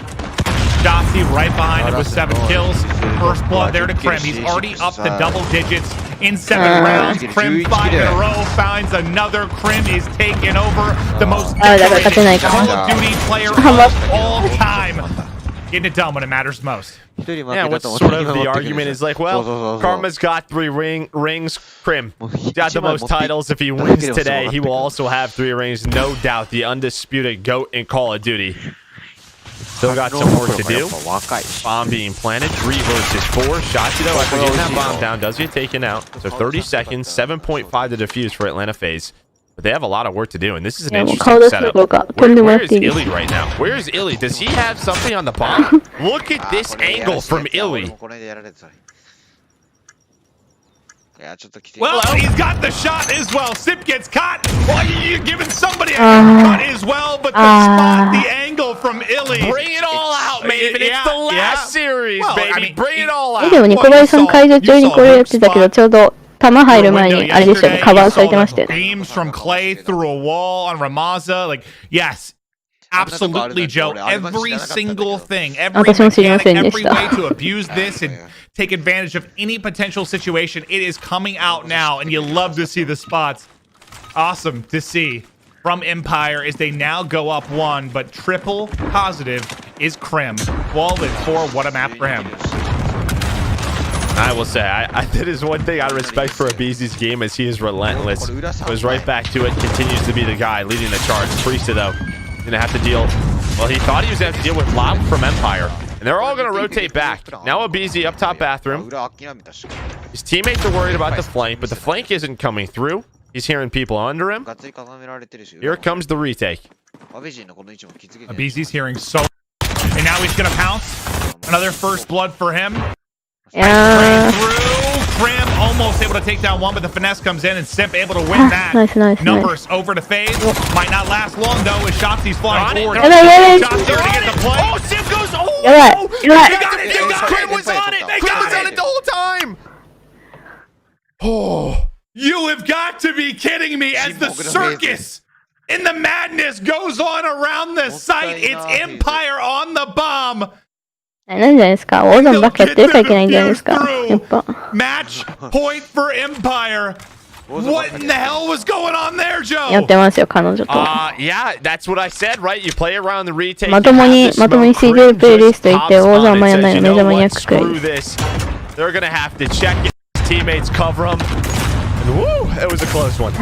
Shotzi right behind him with 7 kills. First blood there to Krim. He's already up to double digits in 7 rounds. Krim 5 in a row finds another. Krim is taking over, the most decorated Call of Duty player of all time. Getting it done when it matters most. Yeah, what's sort of the argument is like, well, Karma's got 3 rings. Krim got the most titles. If he wins today, he will also have 3 rings. No doubt, the undisputed GOAT in Call of Duty. Still got some work to do. Bomb being planted. 3 versus 4. Shotzi, though, after getting that bomb down, does get taken out. So 30 seconds, 7.5 to defuse for Atlanta FaZe. But they have a lot of work to do, and this is an interesting setup. Where is Illy right now? Where is Illy? Does he have something on the bomb? Look at this angle from Illy. Well, he's got the shot as well. Sip gets caught. Well, you're giving somebody a cut as well, but the spot, the angle from Illy. Bring it all out, Maven. It's the last series, baby. I mean, bring it all out. でもニコバイさん解除中にこれやってたけど、ちょうど弾入る前にあれでしたよね、カバーされてましたよね。Beams from Clay through a wall on Ramaza. Like, yes. Absolutely, Joe. Every single thing, every mechanic, every way to abuse this and take advantage of any potential situation, it is coming out now, and you love to see the spots. Awesome to see. from Empire as they now go up 1, but triple positive is Krim. 12-4, what a map for him. I will say, that is one thing I respect for Abizi's game is he is relentless. Goes right back to it, continues to be the guy leading the charge. Priesta, though, going to have to deal. Well, he thought he was going to have to deal with Lob from Empire. And they're all going to rotate back. Now Abizi up top bathroom. His teammates are worried about the flank, but the flank isn't coming through. He's hearing people under him. Here comes the retake. Abizi's hearing so... And now he's going to pounce. Another first blood for him. Krim almost able to take down one, but the finesse comes in and Simp able to win that. Nice. Numbers over to FaZe. Might not last long though as Shotzi's flying forward. Shotzi already get the play. Oh, Simp goes. Oh, You're right. Krim was on it. Krim was on it the whole time. Oh, you have got to be kidding me as the circus and the madness goes on around the site. It's Empire on the bomb. なんじゃないですか。大勢ばっかやってるからいけないんじゃないですか。やっぱ。Match point for Empire. What in the hell was going on there, Joe? やってますよ、彼女と。Yeah, that's what I said, right? You play around the retake. まともに Cdll プレイリスト行って、大勢あんまやんないのめちゃマニアックくらい。They're gonna have to check it. His teammates cover him. And woo, it was a close one.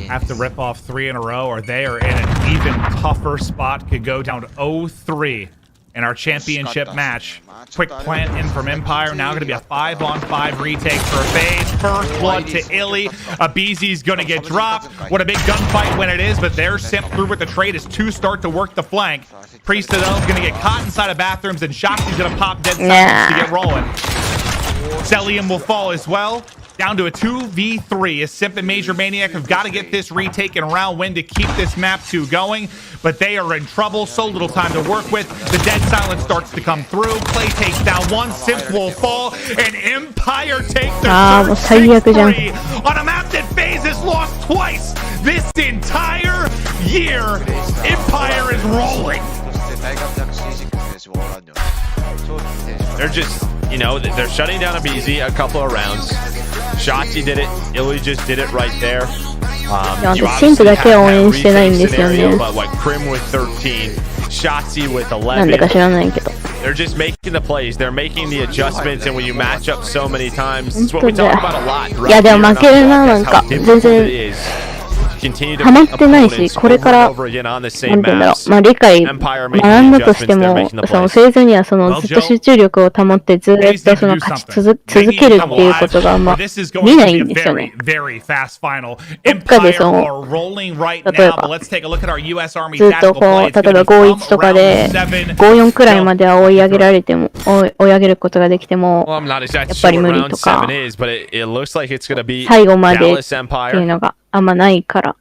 Have to rip off 3 in a row, or they are in an even tougher spot. Could go down to 0-3 in our championship match. Quick plant in from Empire. Now going to be a 5-on-5 retake for FaZe. First blood to Illy. Abizi's going to get dropped. What a big gunfight when it is, but there's Simp through with the trade as 2 start to work the flank. Priesta, though, is going to get caught inside of bathrooms, and Shotzi's going to pop dead silence to get rolling. Celium will fall as well. Down to a 2v3 as Simp and Major Maniac have got to get this retake in round win to keep this map 2 going, but they are in trouble. So little time to work with. The dead silence starts to come through. Clay takes down 1. Simp will fall, and Empire takes their third 6-3 on a map that FaZe has lost twice this entire year. Empire is rolling. They're just, you know, they're shutting down Abizi a couple of rounds. Shotzi did it. Illy just did it right there. Simp だけ応援してないんですよね。 But like Krim with 13, Shotzi with 11. なんでか知らないけど。 They're just making the plays. They're making the adjustments, and when you match up so many times, it's what we talk about a lot. いやでも負けるな、なんか全然。 ハマってないし、これから、なんて言うんだろう、まあ理解、学んだとしても、そのフェーズにはそのずっと集中力を保ってずっとその勝ち続けるっていうことがあんま見ないんですよね。どっかでその、例えば、ずっとこう、例えば5-1とかで、5-4くらいまでは追い上げられても、追い上げることができても、やっぱり無理とか、最後までっていうのがあんまないから。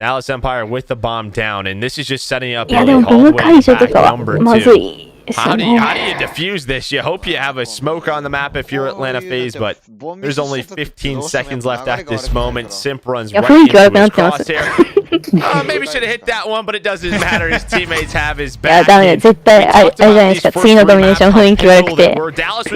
Dallas Empire with the bomb down, and this is just setting up. いやでもボム解除とかはまずい。 How do you defuse this? You hope you have a smoke on the map if you're Atlanta FaZe, but there's only 15 seconds left at this moment. Simp runs right into his crosshair. Maybe should have hit that one, but it doesn't matter. His teammates have his back. いやダメだ、絶対あれじゃないですか。次のドミネーション雰囲気悪くて。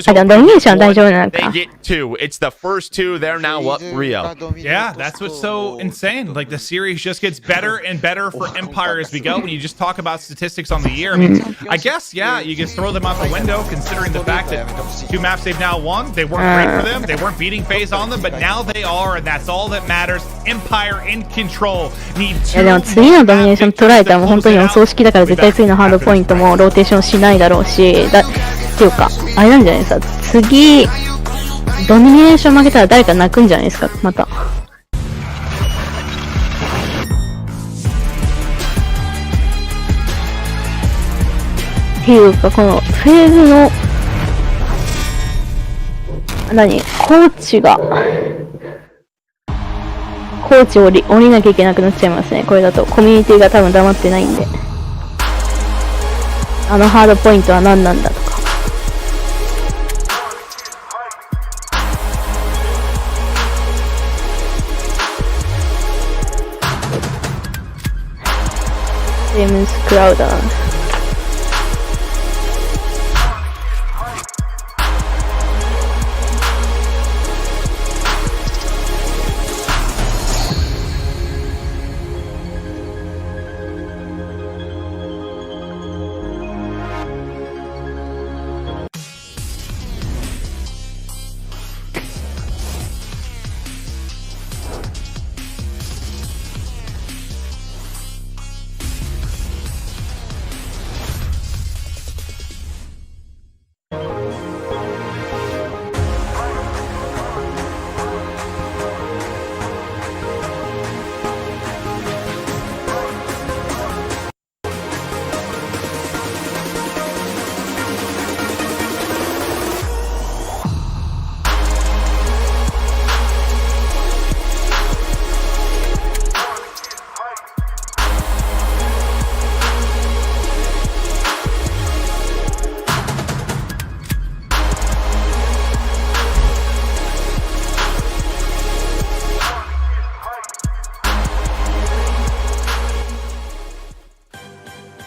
あ、でもドミネーションは大丈夫なのか。 They get 2. It's the first 2. They're now up 3-0. Yeah, that's what's so insane. Like the series just gets better and better for Empire as we go. When you just talk about statistics on the year, I mean, I guess you can throw them out the window considering the fact that 2 maps they've now won. They weren't great for them. They weren't beating FaZe on them, but now they are, and that's all that matters. Empire in control. Need 2. でも次のドミネーション取られたらもう本当にお葬式だから絶対次のハードポイントもローテーションしないだろうし、っていうかあれなんじゃないですか。次ドミネーション負けたら誰か泣くんじゃないですか。また。っていうかこのフェーズのコーチを降りなきゃいけなくなっちゃいますね。これだとコミュニティが多分黙ってないんで、あのハードポイントは何なんだとか。ジェームス・クラウダー。 All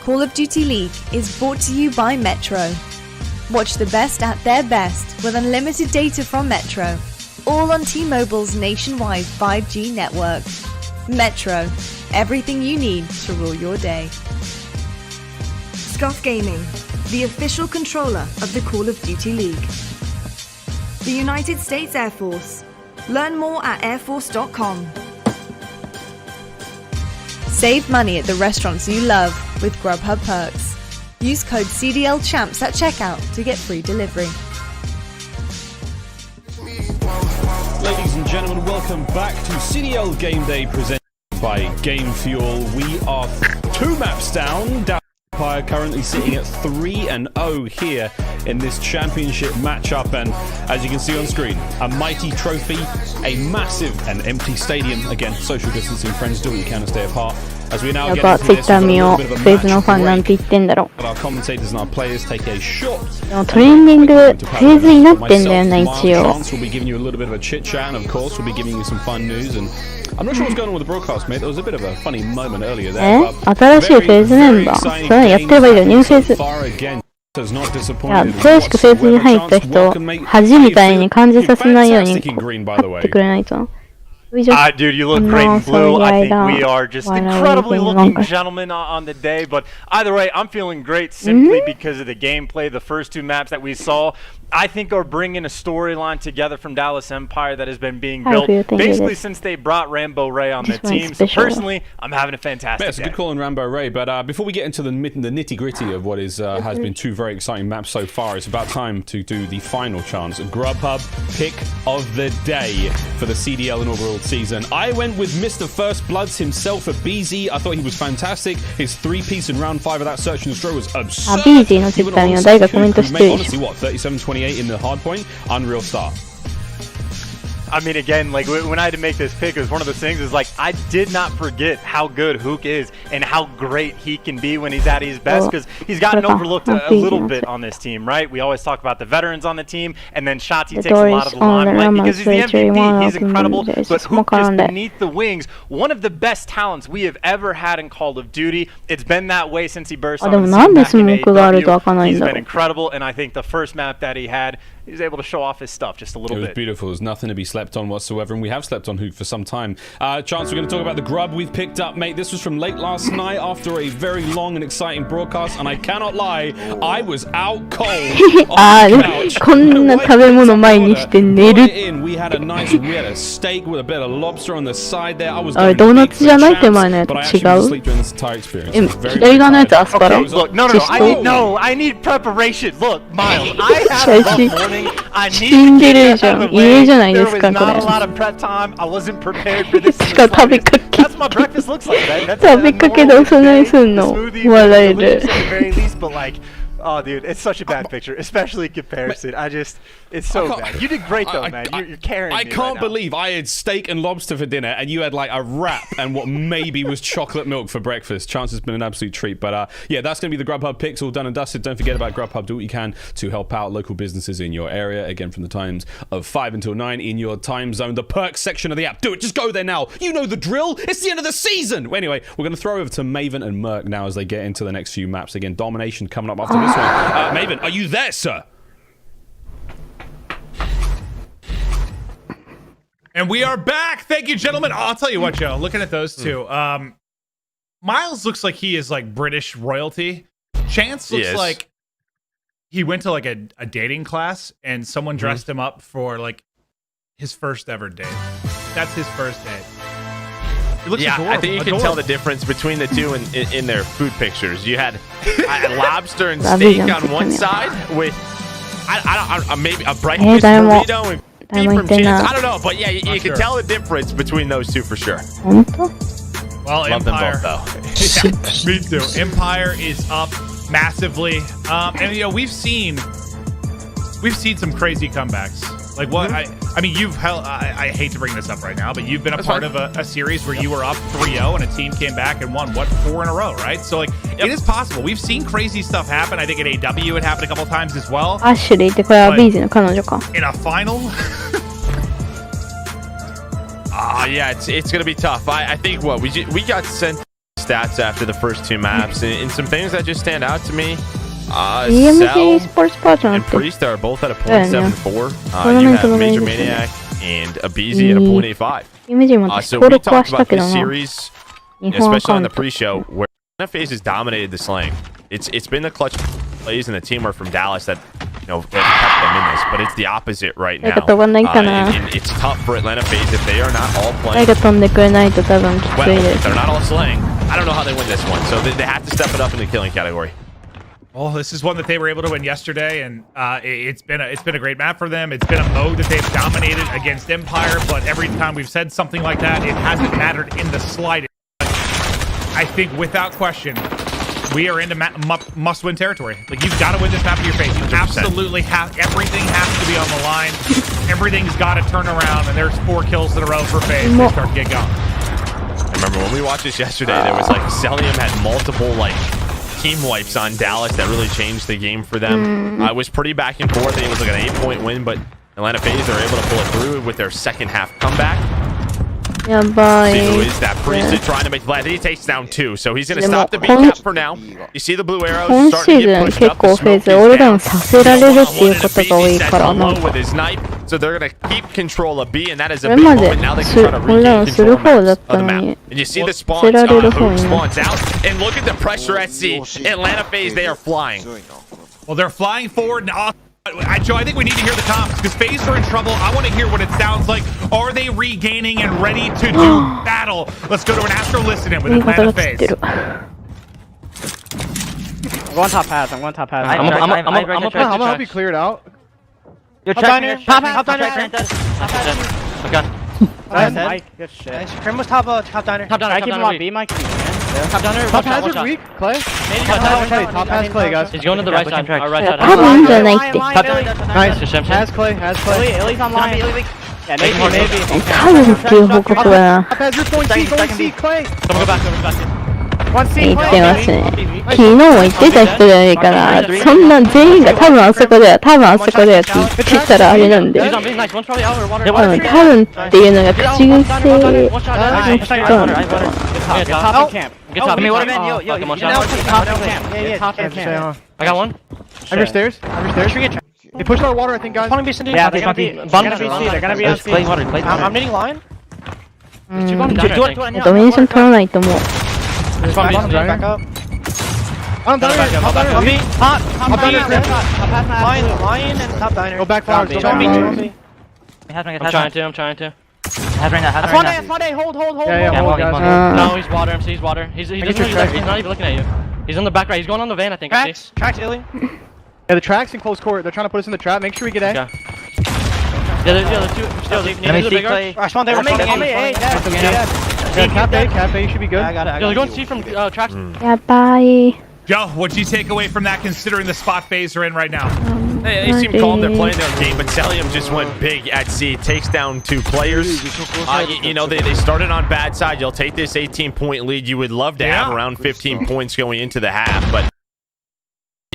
Call of Duty League is brought to you by Metro. Watch the best at their best with unlimited data from Metro, all on T-Mobile's nationwide 5G network. Metro, everything you need to rule your day. Scuff Gaming, the official controller of the Call of Duty League. The United States Air Force. Learn more at airforce.com. Save money at the restaurants you love with Grubhub Perks. Use code CDLChamps at checkout to get free delivery. Ladies and gentlemen, welcome back to CDL Game Day presented by Game Fuel. We are 2 maps down. Empire currently sitting at 3-0 here in this championship matchup, and as you can see on screen, a mighty trophy, a massive and empty stadium. Again, social distancing, friends, do what you can to stay apart. As we now get into this, we've got a little bit of a match break. Our commentators and our players take a short. トレーニングフェーズになってんだよな、一応。 We'll be giving you a little bit of a chit chat, and of course, we'll be giving you some fun news. And I'm not sure what's going on with the broadcast, mate. There was a bit of a funny moment earlier there. 新しいフェーズなんだ。それやってればいいよ、ニューフェーズ。いや、正しくフェーズに入った人、恥みたいに感じさせないように勝ってくれないと。Dude, you look great in blue. I think we are just incredibly looking gentlemen on the day. But either way, I'm feeling great simply because of the gameplay. The first 2 maps that we saw, I think, are bringing a storyline together from Dallas Empire that has been being built basically since they brought Rambo Ray on the team. So personally, I'm having a fantastic day. It's a good call on Rambo Ray. But before we get into the nitty-gritty of what is has been 2 very exciting maps so far, it's about time to do the final chance. Grubhub pick of the day for the CDL inaugural season. I went with Mr. First Bloods himself at BZ. I thought he was fantastic. His 3-piece in round 5 of that search and destroy was absurd. BZ の説明は誰がコメントしてるでしょ。 Honestly, what, 37-28 in the hard point? Unreal start. I mean, again, like when I had to make this pick, it was one of those things is like, I did not forget how good Hook is and how great he can be when he's at his best, because he's gotten overlooked a little bit on this team, right? We always talk about the veterans on the team, and then Shotzi takes a lot of the limelight because he's the MVP, he's incredible, but Hook is beneath the wings, one of the best talents we have ever had in Call of Duty. It's been that way since he burst on the scene back in AEW. He's been incredible, and I think the first map that he had, he was able to show off his stuff just a little bit. It was beautiful. There's nothing to be slept on whatsoever, and we have slept on Hook for some time. Chance, we're going to talk about the grub we've picked up, mate. This was from late last night after a very long and exciting broadcast, and I cannot lie, I was out cold on the couch. こんな食べ物前にして寝る。 We had a steak with a bit of lobster on the side there. I was ドーナツじゃない手前のやつ違う。左側のやつアスパラ。 Look, no, I need preparation. Look, Miles, I had a rough morning. I need to get it out of the way. There was not a lot of prep time. I wasn't prepared for this. That's what my breakfast looks like, man. That's a smoothie, at the very least, but like, oh, dude, it's such a bad picture, especially in comparison. It's so bad. You did great, though, man. You're carrying me. I can't believe I had steak and lobster for dinner, and you had like a wrap and what maybe was chocolate milk for breakfast. Chance has been an absolute treat. But yeah, that's going to be the Grubhub picks, all done and dusted. Don't forget about Grubhub. Do what you can to help out local businesses in your area. Again, from the times of 5 until 9 in your time zone. The perks section of the app. Do it. Just go there now. You know the drill. It's the end of the season. Anyway, we're going to throw over to Maven and Merc now as they get into the next few maps. Again, Domination coming up after this one. Maven, are you there, sir? And we are back. Thank you, gentlemen. I'll tell you what, Joe, looking at those 2, Miles looks like he is like British royalty. Chance looks like he went to like a dating class and someone dressed him up for like his first ever date. That's his first date. It looks adorable. I think you can tell the difference between the 2 in their food pictures. You had lobster and steak on one side with maybe a breakfast burrito and beef from Chance. I don't know, but yeah, you can tell the difference between those 2 for sure. Well, Love Empire. them both, though. Yeah, me too. Empire is up massively, and you know we've seen some crazy comebacks. Like what? I mean, I hate to bring this up right now, but you've been a part of a series where you were up 3-0 and a team came back and won 4 in a row, right? So like, it is possible. We've seen crazy stuff happen. I think at AW it happened a couple times as well. Ashley ってこれはビーズの彼女か。 In a final. Yeah, it's gonna be tough. I think we got sent stats after the first two maps, and some things that just stand out to me. EMG Sports Partner and Priest are both at a 0.74. You have Major Maniac and Abizi at a 0.85. So we talked about this series, especially on the pre-show, where NFAs has dominated the slaying. It's been the clutch plays and the teamwork from Dallas that have kept them in this, but it's the opposite right now. And it's tough for Atlanta FaZe if they are not all playing. Well, if they're not all slaying, I don't know how they win this one. So they have to step it up in the killing category. Well, this is one that they were able to win yesterday, and it's been a great map for them. It's been a mode that they've dominated against Empire, but every time we've said something like that, it hasn't mattered in the slightest. I think without question, we are into must-win territory. Like, you've got to win this map to your face. You absolutely have. Everything has to be on the line. Everything's got to turn around, and there's 4 kills in a row for FaZe. They start to get going. I remember when we watched this yesterday, there was like Celium had multiple team wipes on Dallas that really changed the game for them. It was pretty back and forth. It was like an 8-point win, but Atlanta FaZe are able to pull it through with their second half comeback. See who is that? Priest trying to make the play. I think he takes down 2, so he's going to stop the beat cap for now. You see the blue arrows starting to get pushed up. The smoke is down. With his knife, so they're going to keep control of B, and that is a big moment. Now they can try to regain control of the map. And you see the spawns, spawns out, and look at the pressure at C. Atlanta FaZe, they are flying. Well, they're flying forward, and Joe, I think we need to hear the comms, because FaZe are in trouble. I want to hear what it sounds like. Are they regaining and ready to do battle? Let's go to an Astro listen-in with Atlanta FaZe. I'm going top pass. I'm gonna help you clear it out. You're checking. Top diner. Okay. Mike, good shit. Crim was top diner. I keep him on B, Mike. Top diner. Top hazard weak. Clay. Top has Clay, guys. He's going to the right side. Right side. Nice. Has Clay. Ellie's online. Yeah, maybe. Top hazard point C. Going C. Clay. Someone go back. 言ってますね。昨日も言ってた人じゃないかな。そんな全員が多分あそこでって言ったらあれなんで。多分っていうのが口癖の人なんだ。I got one. Understairs. They pushed out water, I think, guys. Yeah, they're gonna be C. I'm needing line. ドミネーション取らないと思う。Back up. I'm done. On B. Lion and top diner. Go back flowers. I'm trying to. Hold. Yeah, no, he's water. MC, he's water. He's not even looking at you. He's on the back right. He's going on the van, I think. Tracks, Illy. Yeah, the tracks in close court. They're trying to put us in the trap. Make sure we get A. Okay. Yeah, the two. Let me see Clay. Respond there. Cap A, you should be good. I got it. They're going to see from tracks. Yeah, bye. Joe, what'd you take away from that, considering the spot FaZe are in right now? They seem calm. They're playing their game, but Celium just went big at C. Takes down 2 players. They started on bad side. You'll take this 18-point lead. You would love to have around 15 points going into the half, but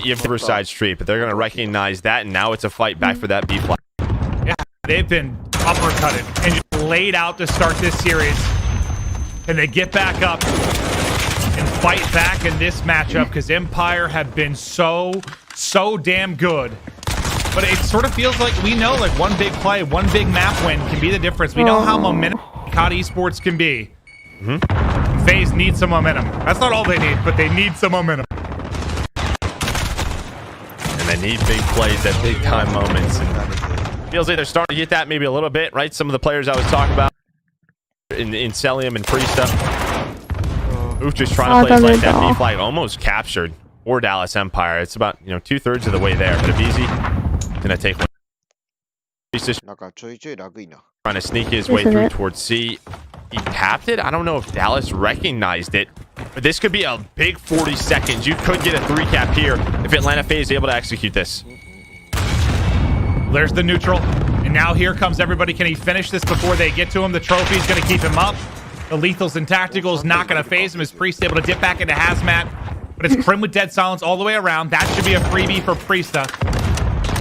you have the Riverside Street, but they're going to recognize that, and now it's a fight back for that B flag. Yeah, they've been uppercutted and just laid out to start this series. Can they get back up and fight back in this matchup? Because Empire have been so damn good. But it sort of feels like we know, like, one big play, one big map win can be the difference. We know how momentum COD esports can be. FaZe needs some momentum. That's not all they need, but they need some momentum. And they need big plays at big time moments. And feels like they're starting to get that maybe a little bit, right? Some of the players I was talking about in Celium and Priesta. Oof, just trying to play like that. B flag almost captured for Dallas Empire. It's about 2/3 of the way there. But Abizi gonna take one. Priesta trying to sneak his way through towards C. He tapped it. I don't know if Dallas recognized it, but this could be a big 40 seconds. You could get a 3-cap here if Atlanta FaZe is able to execute this. There's the neutral. And now here comes everybody. Can he finish this before they get to him? The trophy's going to keep him up. The lethals and tacticals not going to phase him. As Priest able to dip back into hazmat. But it's Crim with dead silence all the way around. That should be a freebie for Priesta.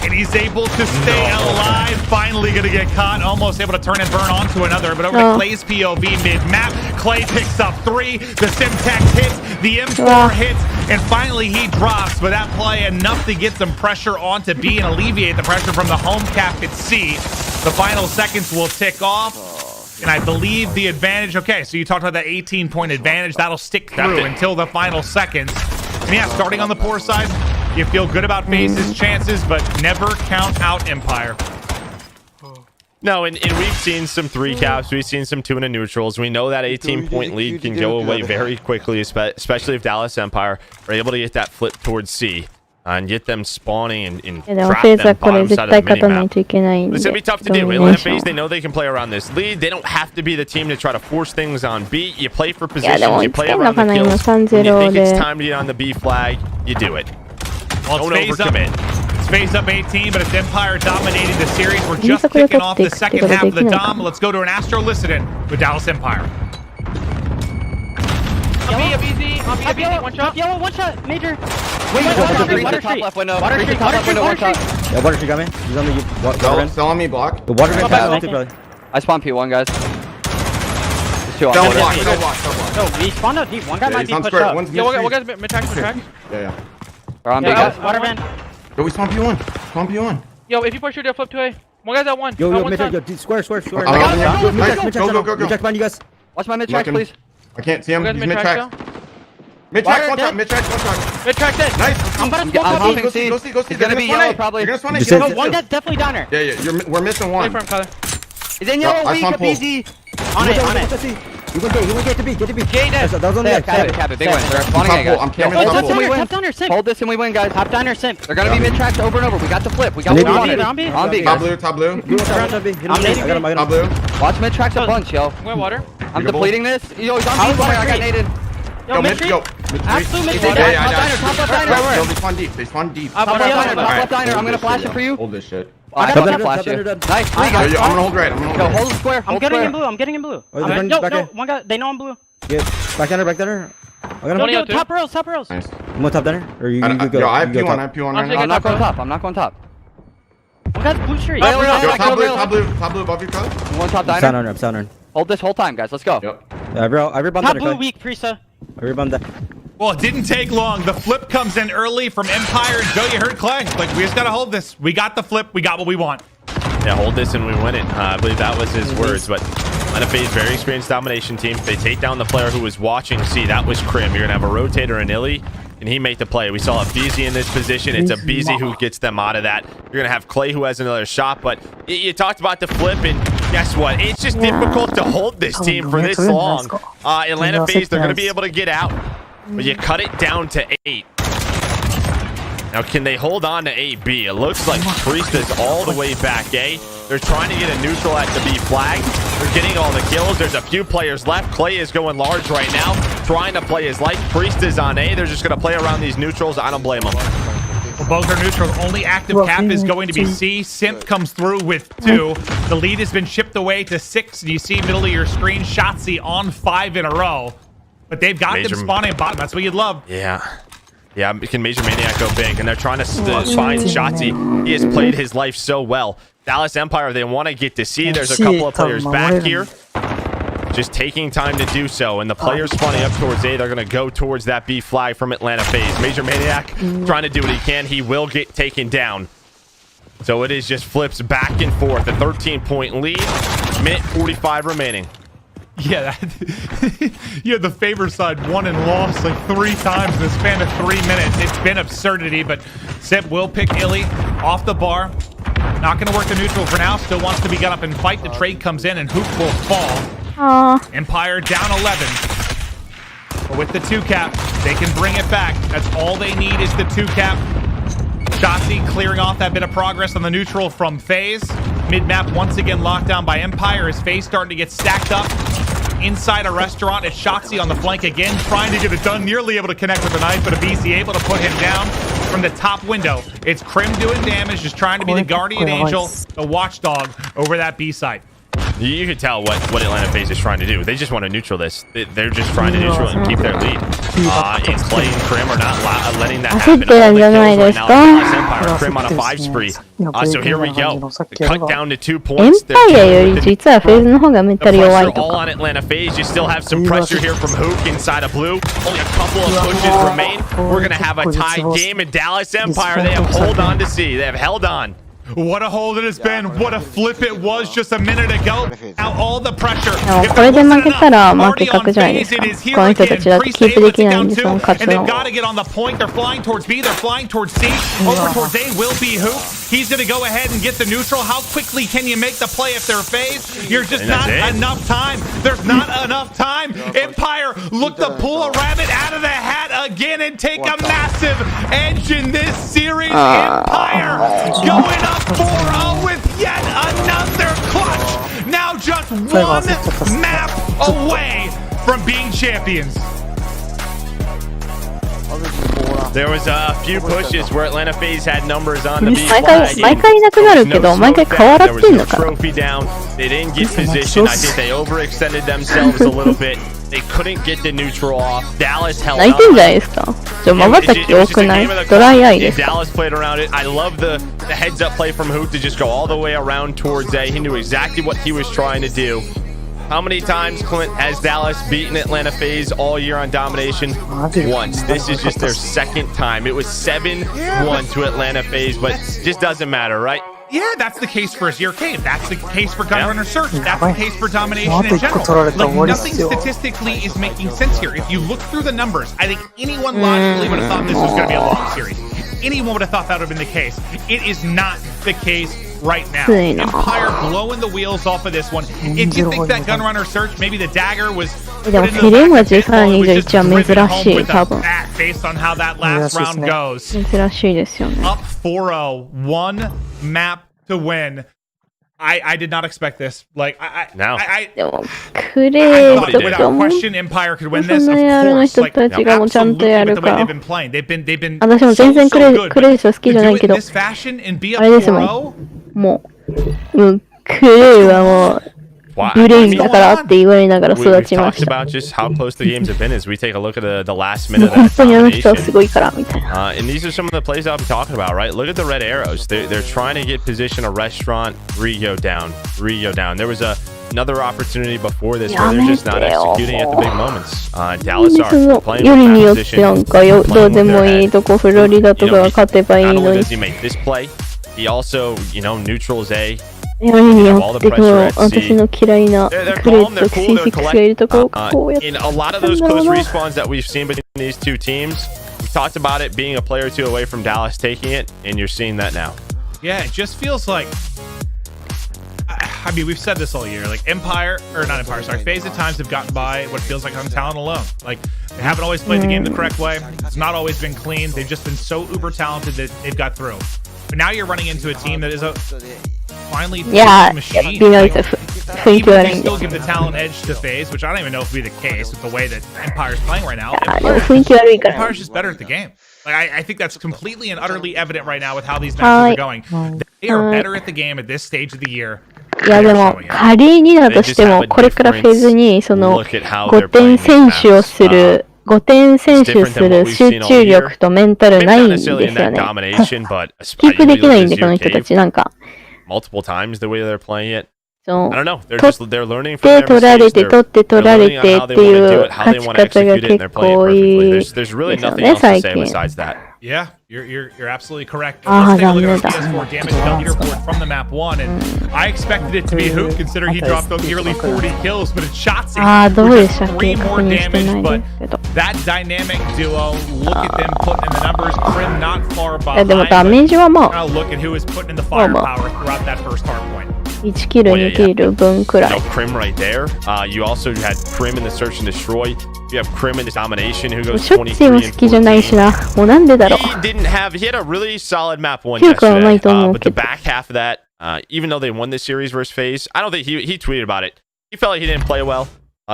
And he's able to stay alive. Finally going to get caught. Almost able to turn and burn onto another. But over to Clay's POV mid-map. Clay picks up 3. The Simtex hits. The M4 hits. And finally he drops. But that play enough to get some pressure onto B and alleviate the pressure from the home cap at C. The final seconds will tick off. And I believe the advantage. Okay, so you talked about that 18-point advantage. That'll stick through until the final seconds. And yeah, starting on the poor side, you feel good about FaZe's chances, but never count out Empire. No, and we've seen some 3 caps. We've seen some 2 in the neutrals. We know that 18-point lead can go away very quickly, especially if Dallas Empire are able to get that flip towards C and get them spawning and trap them bottom side of the minimap. It's going to be tough to do. Atlanta FaZe, they know they can play around this lead. They don't have to be the team to try to force things on B. You play for positions, you play around the kills. When you think it's time to get on the B flag, you do it. Well, it's FaZe up 18, but it's Empire dominating the series. We're just kicking off the second half of the Dom. Let's go to an Astro Lycidon with Dallas Empire. One shot. Yellow, one shot. Major. Water top left window. Water street, top left window, one shot. Yeah, water street got me. He's on the Still on me, block. The water street. I spawned P1, guys. Don't block. No, he spawned out deep. One guy might be pushed up. Yo, one guy's mid-track. Yeah. On B, guys. Water van. Yo, we spawned P1. Spawn P1. Yo, if you push through, they'll flip 2A. One guy's at 1. Yo, mid-track, square. Go. Mid-track, spawn, you guys. Watch my mid-track, please. I can't see him. He's mid-track. Mid-track, one shot. Mid-track dead. Nice. I'm hopping C. Go see. He's gonna be yellow, probably. You're gonna spawn No, one guy's definitely down there. Yeah. We're missing one. He's in yellow, weak, BZ. On it. You went get to B. That was on Yeah, the cap it. Big win. They're spawning A, guys. I'm camping Hold top pool. top down or simp. Hold this and we win, guys. Top down or simp. They're gonna be mid-tracks over and over. We got the flip. We got what we wanted. On B, guys. Top blue. I got Top blue. Watch mid-tracks a bunch, yo. Where water? I'm depleting this. Yo, he's on B. I got naded. Yo, mid street. Absolute mid street. Top left diner. Yo, they spawn deep. Top left diner. I'm gonna flash it for you. Hold this shit. I got flash you. Nice. I'm gonna hold right. Yo, hold the square. I'm getting in blue. No, one guy. They know I'm blue. Yeah, back diner. No, top rails. Nice. I'm on top diner. Or you go. Yo, I have P1 right now. I'm not going top. One guy's blue street. Yo, top blue above your color. One top diner. I'm sound. Hold this whole time, guys. Let's go. Yep. Yeah, every bomb Top blue weak, Prisa. Every bomb that. Well, it didn't take long. The flip comes in early from Empire. And Joe, you heard Clay. Like, we just got to hold this. We got the flip. We got what we want. Yeah, hold this and we win it. I believe that was his words. But Atlanta FaZe, very experienced domination team. They take down the player who was watching. See, that was Crim. You're going to have a rotator and Illy. And he made the play. We saw a BZ in this position. It's a BZ who gets them out of that. You're going to have Clay who has another shot. But you talked about the flip, and guess what? It's just difficult to hold this team for this long. Atlanta FaZe, they're going to be able to get out. But you cut it down to 8. Now, can they hold on to A-B? It looks like Priest is all the way back A. They're trying to get a neutral at the B flag. They're getting all the kills. There's a few players left. Clay is going large right now, trying to play his life. Priest is on A. They're just going to play around these neutrals. I don't blame them. Well, both are neutral. Only active cap is going to be C. Simp comes through with 2. The lead has been shipped away to 6. And you see middle of your screen, Shotzzy on 5 in a row. But they've got them spawning bottom. That's what you'd love. Yeah, can Major Maniac go big? And they're trying to find Shotzzy. He has played his life so well. Dallas Empire, they want to get to C. There's a couple of players back here. Just taking time to do so. And the players spawning up towards A, they're going to go towards that B flag from Atlanta FaZe. Major Maniac trying to do what he can. He will get taken down. So it is just flips back and forth. A 13-point lead. Minute 45 remaining. Yeah, you had the favor side won and lost like 3 times in the span of 3 minutes. It's been absurdity, but Sip will pick Illy off the bar. Not going to work the neutral for now. Still wants to be got up and fight. The trade comes in and Hoop will fall. Empire down 11. But with the 2-cap, they can bring it back. That's all they need is the 2-cap. Shotzzy clearing off that bit of progress on the neutral from FaZe. Mid-map once again locked down by Empire as FaZe starting to get stacked up inside a restaurant. It's Shotzzy on the flank again, trying to get it done. Nearly able to connect with the knife, but a BC able to put him down from the top window. It's Crim doing damage, just trying to be the guardian angel, the watchdog over that B side. You can tell what Atlanta FaZe is trying to do. They just want to neutral this. They're just trying to neutral and keep their lead. And playing Crim or not letting that happen. All the kills right now. Dallas Empire, Crim on a 5 spree. So here we go. Cut down to 2 points. エンパイアより実はフェーズの方がメンタル弱いと all on Atlanta FaZe. You still have some pressure here from Hook inside of blue. Only a couple of pushes remain. We're going to have a tied game in Dallas Empire. They have hold on to see. They have held on. What a hold it has been. What a flip it was just a minute ago. Now all the pressure. これで負けたら負け確じゃないですか。この人たちだってキープできないんで、その勝つ And の they've got to get on the point. They're flying towards B. They're flying towards C. Over towards A will be Hoop. He's going to go ahead and get the neutral. How quickly can you make the play if they're FaZe? You're just not enough time. There's not enough time. Empire look to pull a rabbit out of the hat again and take a massive edge in this series. Empire going up 4-0 with yet another clutch. Now just one map away from being champions. There was a few pushes where Atlanta FaZe had numbers on the B 毎回いなくなるけど、毎回変わらってんのかな trophy down. They didn't get position. I think they overextended themselves a little bit. They couldn't get the neutral off. Dallas held 泣いてんじゃないですか。瞬き多くないドライアイです。 Dallas played around it. I love the heads up play from Hoop to just go all the way around towards A. He knew exactly what he was trying to do. How many times, Clint, has Dallas beaten Atlanta FaZe all year on domination? Once. This is just their second time. It was 7-1 to Atlanta FaZe, but it just doesn't matter, right? Yeah, that's the case for Azir Cave. That's the case for Gunrunner Search. That's the case for domination in general. Like, nothing statistically is making sense here. If you look through the numbers, I think anyone logically would have thought this was going to be a long series. Anyone would have thought that would have been the case. It is not the case right now. Empire blowing the wheels off of this one. If you think that Gunrunner Search, maybe the dagger was put into the back of the vehicle, it was just driven home with a bat based on how that last round goes. 珍しいですよね。 Up 4-0, one map to win. I did not expect this. Like no. でもクレイとか without も question, Empire could win そ this. ん Of なやるの course, 人 like たちがもうちゃんと absolutely や with る the か way ら they've been playing. They've been 私も全然クレイショ好きじゃないけど this fashion and be あ up れですも 4-0. んもうクレイはもうブレインだからって言われながら育 We've ちま talked した about just how close the games have been as we take a look at the last minute of 本 that 当にあの人はす domination. ごいからみたいな And these are some of the plays I'll be talking about, right? Look at the red arrows. They're trying to get position a restaurant, 3 go down. There was another opportunity before this where they're just not executing at the big moments. Dallas そ are の playing より with に that よって position. なんかどうでもいいとこフロリダとかが勝てばいい Not の only に does he make this play, he also, neutrals A. よりによってこの私の嫌いなクレイと C6 がいるとこをこうやって In a lot of those close respawns that we've seen between these two teams, we talked about it being a player or two away from Dallas taking it, and you're seeing that now. Yeah, it just feels like. I mean, we've said this all year. Like FaZe at times have gotten by what feels like on talent alone. Like they haven't always played the game the correct way. It's not always been clean. They've just been so uber talented that they've got through. But now you're running into a team that is a finally machine. Like, even they still give the talent edge to FaZe, which I don't even know if would be the case with the way that Empire's playing right now. Empire's just better at the game. Like I think that's completely and utterly evident right now with how these matches are going. They are better at the game at this stage of the year. いやでも仮にだとしてもこれからフェーズにその5点選手をする5点選手する集中力とメンタルないんですよね。キープできないんでこの人たちなんか。Multiple times the way they're playing it. そう I don't know. They're learning from 取 their って取られ mistakes. て取って取られてっていう How they 勝ち want to 方が execute it, and they're 結 playing 構い perfectly. い There's really ですよ nothing ね else to 最 say 近。 besides that. Yeah, you're absolutely correct. Ah, Let's take a look at our damn PS4 damage leaderboard from the map 1, and I expected it to be Hoop considering he dropped up nearly 40 kills, but it's Shotzi. どうでしたっ Just け 3 more 確認してな damage, い but ですけど。 that dynamic duo, look at them putting in the numbers. Crim not far いや behind. でもダメージはま Now あ look at who is putting in the firepower throughout that first hard point. 1キル2キル分くらい。 No Crim right there. You also had Crim in the search and destroy. You have Crim in this domination who goes ショッチーも好きじゃないしな。もうなんでだろう。 He had a really solid map 1 評価はうまいと yesterday. 思う But け the ど。 back half of that, even though they won this series versus FaZe, I don't think he tweeted about it. He felt like he didn't play well.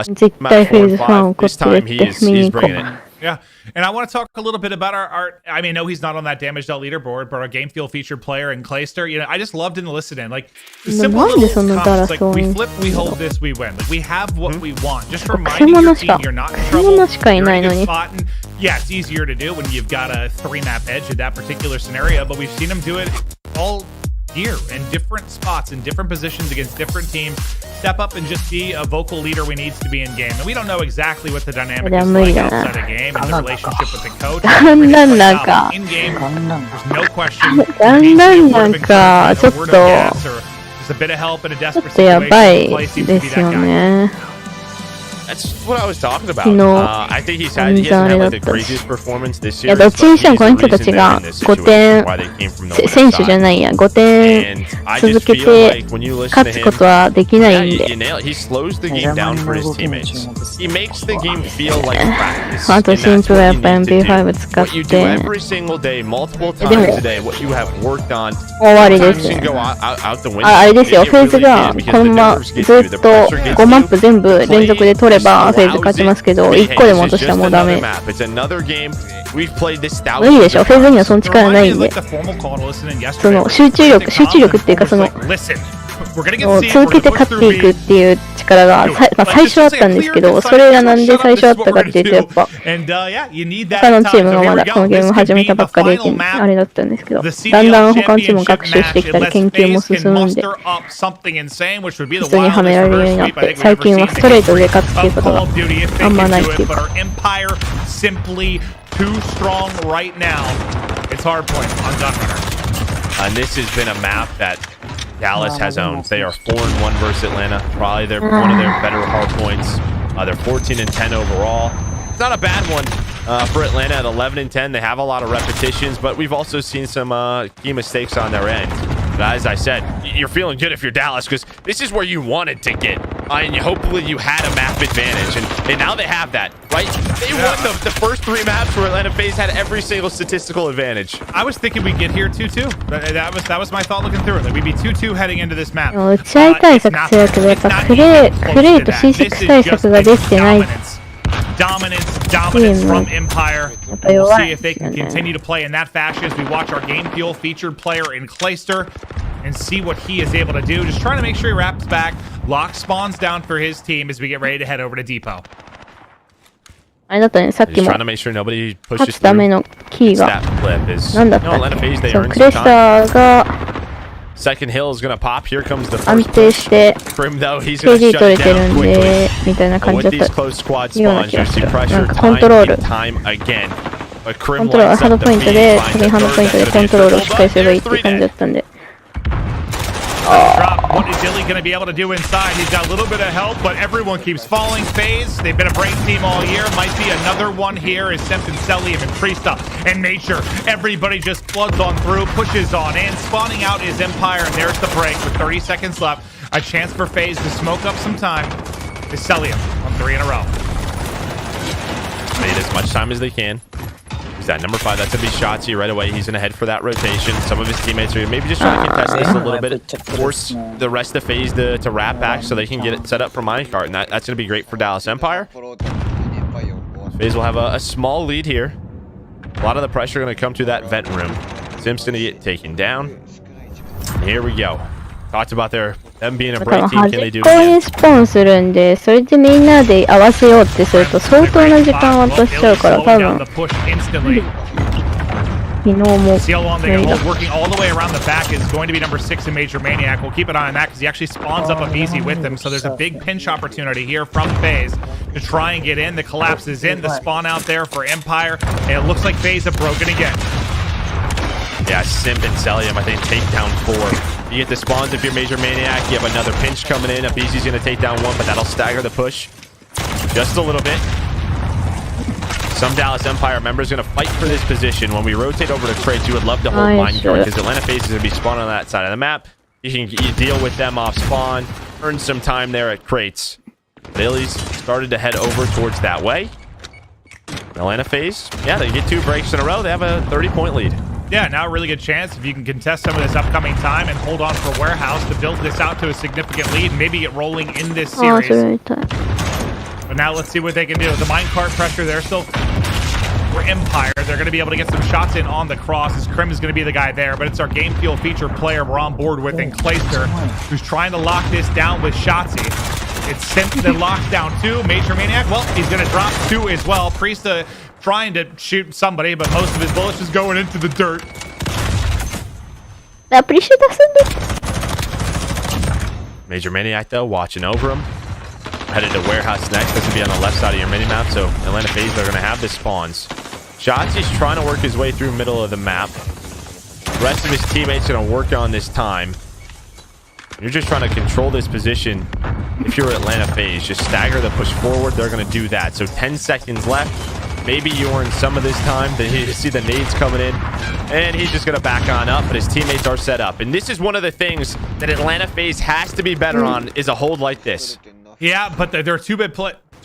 絶対フェーズファン怒 This ってる time って見に he's 行こ bringing it. Yeah, and I want to talk a little bit about our I mean, I know he's not on that damage dealt leaderboard, but our game fuel featured player in Clayster, you know, I just loved in the listen in. Like, the simple little comments, like, we flip, we hold this, we win. Like, we have what we want. Just reminding your team you're not in trouble, you're in a good spot, and yeah, it's easier to do when you've got a 3-map edge in that particular scenario, but we've seen him do it all year in different spots, in different positions against different teams. Step up and just be a vocal leader when he needs to be in game. And we don't know exactly what the dynamic is like outside of game and the relationship with the coach. In game, there's no question. Just a bit of help in a desperate situation. Play seems to be that guy. That's what I was talking about. I think he hasn't had like the craziest performance this year. どっちにしてもこの人たちが5点選手じゃないや5点続けて勝つことはできないんで He slows the game down for his teammates. He makes the game feel like practice. あとシンプルはやっぱ MP5 使っ What you do て every single day, multiple times a day, what you have worked on. 終わりです Sometimes you can go out the window. あれですよフェーズがこのままずっと5マップ全部連続で取ればフェーズ勝ちますけど1個でも落としたらもうダメ無理でしょフェーズにはその力ないんでその集中力っていうかその続けて勝っていくっていう力が最初あったんですけどそれがなんで最初あったかっていうとやっぱ他のチームがまだこのゲーム始めたばっかりであれだったんですけどだんだん他のチームも学習してきたり研究も進むんで普通にはめられるようになって最近はストレートで勝つっていうことがあんまないっていうかAnd this has been a map that Dallas has owned. They are 4-1 versus Atlanta. Probably one of their better hard points. They're 14-10 overall. It's not a bad one for Atlanta at 11-10. They have a lot of repetitions, but we've also seen some key mistakes on their end. But as I said, you're feeling good if you're Dallas because this is where you wanted to get. And hopefully you had a map advantage, and now they have that, right? They won the first 3 maps where Atlanta FaZe had every single statistical advantage. I was thinking we'd get here 2-2. That was my thought looking through it. Like we'd be 2-2 heading into this map. 打ち合い対策強いけどやっぱクレイと C6 対策ができてない Dominance from Empire. We'll see if they can continue to play in that fashion as we watch our game fuel featured player in Clayster and see what he is able to do. Just trying to make sure he wraps back. Lock spawns down for his team as we get ready to head over to Depot. あれだったね、さっきも勝つためのキーが何だったっけそうクレスターが Second hill is going to pop. Here comes the 安 first 定して Krim though, he's going to KD shut 取れてる down ん quickly. でみたいな感 But じ with だっ these た close squad ような spawns, 気が you す see る pressure なんかコントロール time again. But コ Krim ントロール lights ハード up ポ the イント feed, で finds 先にハードポイントで the コン first トロールを episode. しっかりすればいいっていう感じだったんで Drop. What is Dilly going to be able to do inside? He's got a little bit of help, but everyone keeps falling. FaZe, they've been a break team all year. Might be another one here as Simpson, Celium, and Priesta and Nature. Everybody just floods on through, pushes on in. Spawning out is Empire, and there's the break with 30 seconds left. A chance for FaZe to smoke up some time. Is Celium on 3 in a row. Made as much time as they can. He's at number 5. That's going to be Shotzi right away. He's going to head for that rotation. Some of his teammates are maybe just trying to contest this a little bit. Force the rest of FaZe to wrap back so they can get it set up for minecart. And that's going to be great for Dallas Empire. FaZe will have a small lead here. A lot of the pressure going to come to that vent room. Sim's going to get taken down. And here we go. Talked about them being a break team. Can they do it 端っこ again? にスポンするんでそれでみんなで合わせようってすると相当な時間渡しちゃうから多分昨日も working all the way around the back is going to be number 6 in Major Maniac. We'll keep an eye on that because he actually spawns up a VZ with him. So there's a big pinch opportunity here from FaZe to try and get in. The collapse is in. The spawn out there for Empire. And it looks like FaZe have broken again. Yeah, Simp and Celium, I think, take down 4. You get the spawns if you're Major Maniac. You have another pinch coming in. BZ's going to take down 1, but that'll stagger the push just a little bit. Some Dallas Empire members going to fight for this position. When we rotate over to crates, you would love to hold minecart because Atlanta FaZe is going to be spawning on that side of the map. You can deal with them off spawn, earn some time there at crates. Bailey's started to head over towards that way. Atlanta FaZe, yeah, they get 2 breaks in a row. They have a 30-point lead. Yeah, now a really good chance if you can contest some of this upcoming time and hold on for Warehouse to build this out to a significant lead, maybe get rolling in this series. But now let's see what they can do. The minecart pressure, they're still for Empire. They're going to be able to get some shots in on the cross as Krim is going to be the guy there, but it's our Game Fuel featured player we're on board with in Clayster, who's trying to lock this down with Shotzi. It's Simp that locks down 2. Major Maniac, well, he's going to drop 2 as well. Priesta trying to shoot somebody, but most of his bullets just going into the dirt. Major Maniac, though, watching over him. Headed to Warehouse next. This will be on the left side of your minimap, so Atlanta FaZe are going to have the spawns. Shotzi's trying to work his way through middle of the map. The rest of his teammates are going to work on this time. You're just trying to control this position. If you're Atlanta FaZe, just stagger the push forward. They're going to do that. So 10 seconds left. Maybe Yorn some of this time. You see the nades coming in. And he's just going to back on up, but his teammates are set up. And this is one of the things that Atlanta FaZe has to be better on, is a hold like this. Yeah, but there are two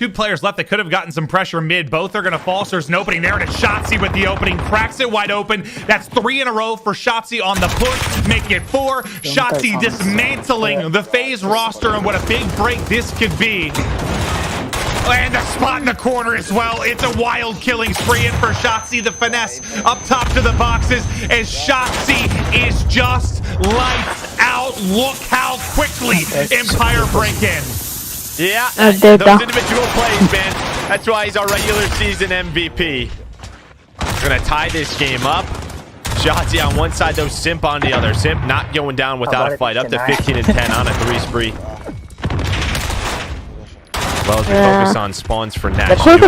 players left that could have gotten some pressure mid. Both are going to fall, so there's an opening there, and it's Shotzi with the opening. Cracks it wide open. That's 3 in a row for Shotzi on the push, making it 4. Shotzi dismantling the FaZe roster, and what a big break this could be. And a spot in the corner as well. It's a wild killing spree in for Shotzi. The finesse up top to the boxes as Shotzi is just lights out. Look how quickly Empire break in. Yeah, those individual plays, man. That's why he's our regular season MVP. We're going to tie this game up. Shotzi on one side, though, Simp on the other. Simp not going down without a fight. Up to 15 and 10 on a 3 spree. Well, as we focus on spawns for next. Rest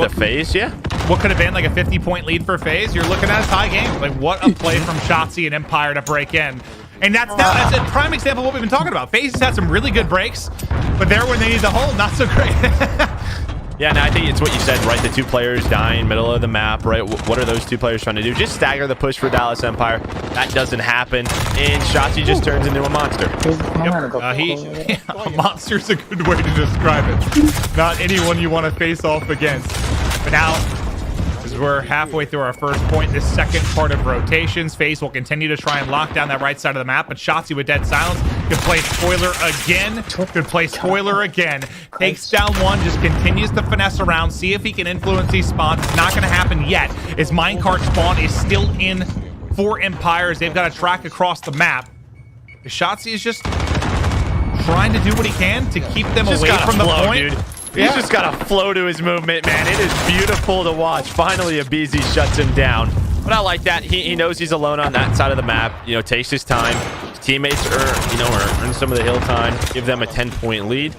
the FaZe, yeah. What could have been like a 50-point lead for FaZe? You're looking at a tie game. Like, what a play from Shotzi and Empire to break in. And that's a prime example of what we've been talking about. FaZe has had some really good breaks, but there when they need the hold, not so great. Yeah, and I think it's what you said, right? The 2 players dying, middle of the map, right? What are those 2 players trying to do? Just stagger the push for Dallas Empire. That doesn't happen, and Shotzi just turns into a monster. Yep. A monster's a good way to describe it. Not anyone you want to face off against. But now, as we're halfway through our first point, this second part of rotations, FaZe will continue to try and lock down that right side of the map, but Shotzi with dead silence could play spoiler again. Could play spoiler again. Takes down 1, just continues to finesse around, see if he can influence these spawns. It's not going to happen yet, as minecart spawn is still in for Empires. They've got a track across the map. Shotzi is just trying to do what he can to keep them away from the point. Dude. He's just got a flow to his movement, man. It is beautiful to watch. Finally, aBeZy shuts him down. But I like that. He knows he's alone on that side of the map. You know, takes his time. His teammates earn some of the hill time. Give them a 10-point lead.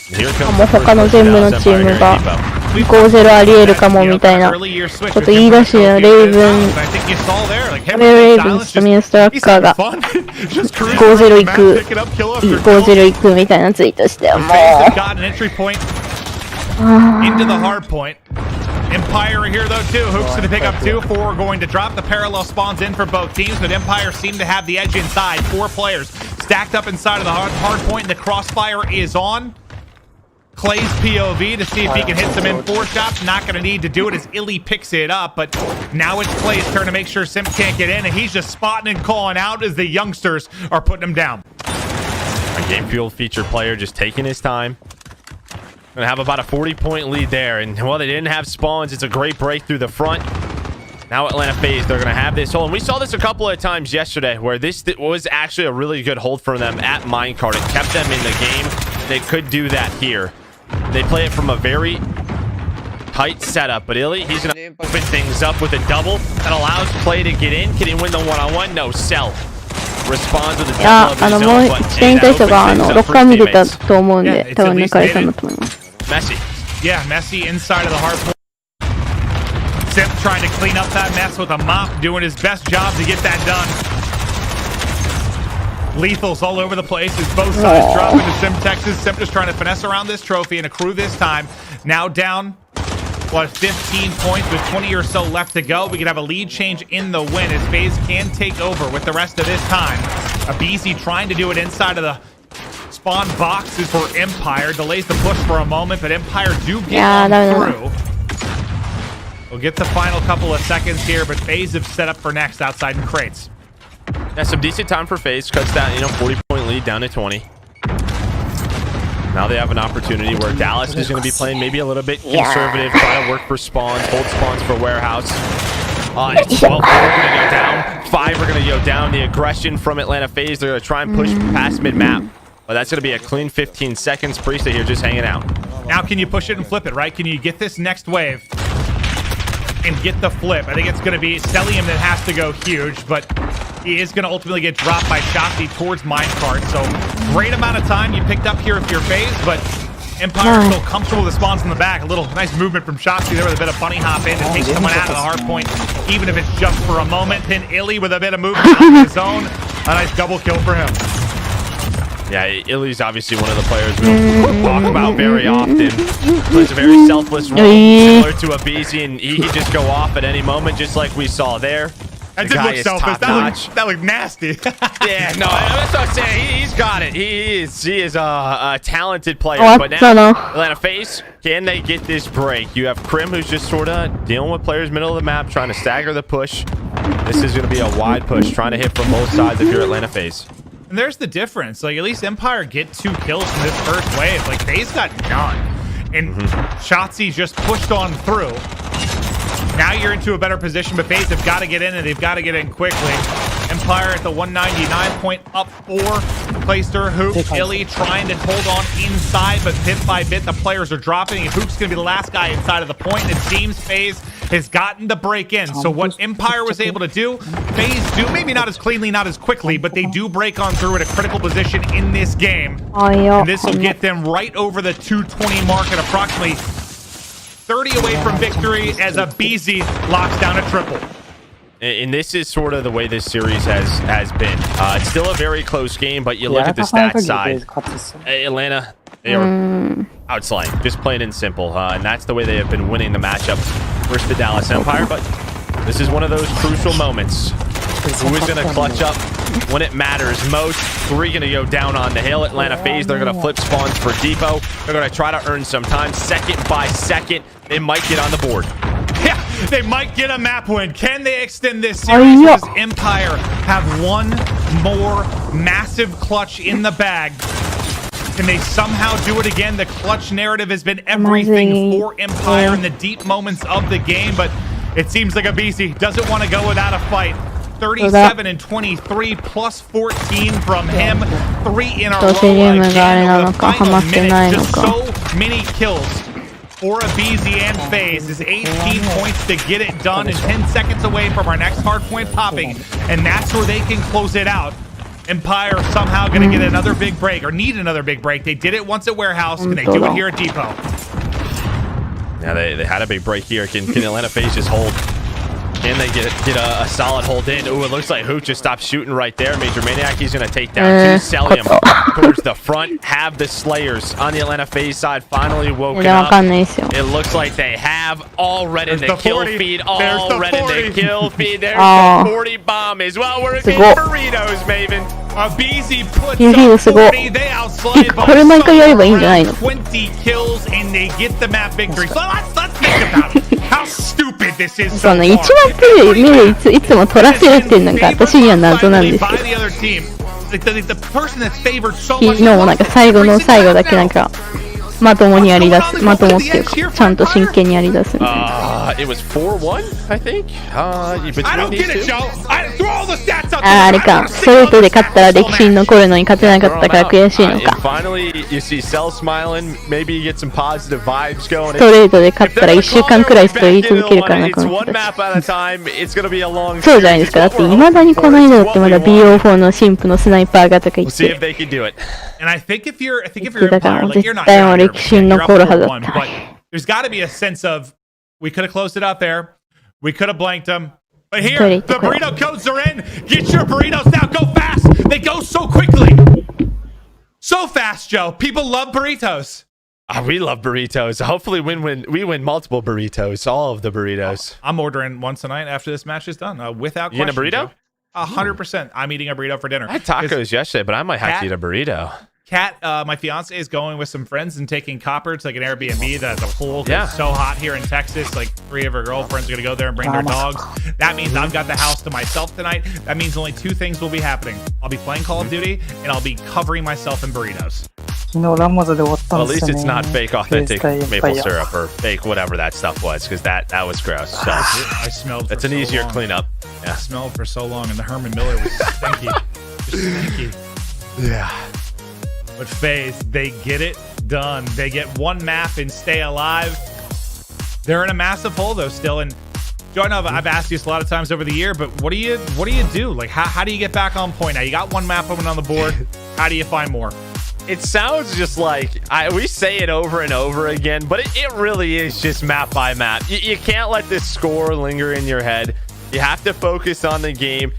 And here comes the first 5-0 ありえるかもみたいなこと言い出し、レイブン、レイブンスとミンストラッカーが5-0いく、5-0いくみたいなツイートして、もう。Into the hard point. Empire here though too. Hoops to the pick up 2. 4 going to drop. The parallel spawns in for both teams, but Empire seem to have the edge inside. 4 players stacked up inside of the hard point, and the crossfire is on. Clay's POV to see if he can hit some M4 shots. Not going to need to do it as Illy picks it up, but now it's Clay's turn to make sure Simp can't get in, and he's just spotting and calling out as the youngsters are putting him down. A Game Fuel featured player just taking his time. Gonna have about a 40-point lead there, and while they didn't have spawns, it's a great break through the front. Now Atlanta FaZe, they're gonna have this hold, and we saw this a couple of times yesterday, where this was actually a really good hold for them at minecart. It kept them in the game. They could do that here. They play it from a very tight setup, but Illy, he's gonna open things up with a double that allows Clay to get in. Can he win the one-on-one? No, Cell responds with a double of his own, but that opens things up for teammates. Messy. Yeah, Messy inside of the hard point. Simp trying to clean up that mess with a mop, doing his best job to get that done. Lethals all over the place as both sides drop into Simp Texas. Simp just trying to finesse around this trophy and accrue this time. Now down, 15 points with 20 or so left to go. We could have a lead change in the win as FaZe can take over with the rest of this time. aBeZy trying to do it inside of the spawn boxes for Empire. Delays the push for a moment, but Empire do get through. We'll get the final couple of seconds here, but FaZe have set up for next outside in crates. Yeah, some decent time for FaZe. Cuts that, 40-point lead down to 20. Now they have an opportunity where Dallas is going to be playing maybe a little bit conservative, trying to work for spawns, hold spawns for warehouse. 12 are going to go down. 5 are going to go down. The aggression from Atlanta FaZe, they're going to try and push past mid-map. But that's going to be a clean 15 seconds. Priesta here just hanging out. Now can you push it and flip it, right? Can you get this next wave and get the flip? I think it's going to be Stellium that has to go huge, but he is going to ultimately get dropped by Shotzi towards minecart. So great amount of time you picked up here with your FaZe, but Empire still comfortable with the spawns in the back. A little nice movement from Shotzi there with a bit of bunny hop in to take someone out of the hard point, even if it's just for a moment. Then Illy with a bit of movement on his own. A nice double kill for him. Yeah, Illy's obviously one of the players we don't talk about very often. Plays a very selfless role, similar to a BZ, and he can just go off at any moment, just like we saw there. That did look selfish. That looked nasty. Yeah, no, that's what I'm saying. He's got it. He is a talented player. But now, Atlanta FaZe, can they get this break? You have Krim, who's just sort of dealing with players middle of the map, trying to stagger the push. This is going to be a wide push, trying to hit from both sides if you're Atlanta FaZe. And there's the difference. Like, at least Empire get 2 kills from this first wave. Like, FaZe got none. And Shotzi just pushed on through. Now you're into a better position, but FaZe have got to get in, and they've got to get in quickly. Empire at the 199 point, up 4. Clayster, Hoop, Illy trying to hold on inside, but bit by bit the players are dropping. And Hoop's going to be the last guy inside of the point. And it seems FaZe has gotten the break in. So what Empire was able to do, FaZe do, maybe not as cleanly, not as quickly, but they do break on through at a critical position in this game. And this will get them right over the 220 mark at approximately 30 away from victory as a BZ locks down a triple. And this is sort of the way this series has been. It's still a very close game, but you look at the stats side. Atlanta, they are outslaying, just plain and simple. And that's the way they have been winning the matchup versus the Dallas Empire. But this is one of those crucial moments. Who is going to clutch up when it matters most? 3 going to go down on the hill. Atlanta FaZe, they're going to flip spawns for Depot. They're going to try to earn some time. Second by second, they might get on the board. Yeah, they might get a map win. Can they extend this series? Does Empire have one more massive clutch in the bag? Can they somehow do it again? The clutch narrative has been everything for Empire in the deep moments of the game, but it seems like a BC doesn't want to go without a fight. 37 and 23 plus 14 from him. 3 in a row again over the final minute. Just so many kills for a BZ and FaZe is 18 points to get it done, and 10 seconds away from our next hard point popping, and that's where they can close it out. Empire somehow going to get another big break, or need another big break. They did it once at Warehouse. Can they do it here at Depot? Yeah, they had a big break here. Can Atlanta FaZe just hold? Can they get a solid hold in? Ooh, it looks like Hoot just stopped shooting right there. Major Maniac, he's going to take down 2. Celium towards the front. Have the Slayers on the Atlanta FaZe side finally woken up. It looks like they have already the kill feed. Already the kill feed. There's the 40 bomb as well. We're getting burritos, Maven. A BZ puts up 40. They outslay by 20 kills, and they get the map victory. So let's think about it. How stupid this is so far. 一番プレイ見るいつも取らせるっていうのが私には謎なんですけど。昨日もなんか最後の最後だけなんかまともにやり出す、まともっていうかちゃんと真剣にやり出すみたいな。It was 4-1, I think. Between these two. あれか、ストレートで勝ったら歴史に残るのに勝てなかったから悔しいのか。Finally, you see Cell smiling. Maybe you get some positive vibes going. ストレートで勝ったら1週間くらいスト言い続けるからな、この人たち。そうじゃないですか。だって未だにこの間だってまだ BO4 の神父のスナイパーがとか言って。だから絶対も歴史に残るはずだった。There's got to be a sense of we could have closed it out there. We could have blanked them. But here, the burrito codes are in. Get your burritos now. Go fast. They go so quickly. So fast, Joe. People love burritos. We love burritos. Hopefully we win multiple burritos. All of the burritos. I'm ordering one tonight after this match is done. Without question. You eating a burrito? 100%. I'm eating a burrito for dinner. I had tacos yesterday, but I might have to eat a burrito. Kat, my fiance, is going with some friends and taking Copper to like an Airbnb that's a pool. It's so hot here in Texas. Like 3 of her girlfriends are going to go there and bring their dogs. That means I've got the house to myself tonight. That means only 2 things will be happening. I'll be playing Call of Duty, and I'll be covering myself in burritos. 昨日ラモザで終わったん Well, at です least よね。 it's not fake authentic フェイス対 maple エンパイア。 syrup or fake whatever that stuff was, because that was gross. So I smelled. that's for an so easier long. cleanup. I Yeah. smelled for so long, and the Herman Miller was stinky. Just stinky. Yeah. But FaZe, they get it done. They get one map and stay alive. They're in a massive hole though still. And Joe, I know I've asked you this a lot of times over the year, but what do you do? Like how do you get back on point? Now you got one map open on the board. How do you find more? It sounds just like we say it over and over again, but it really is just map by map. You can't let this score linger in your head. You have to focus on the game.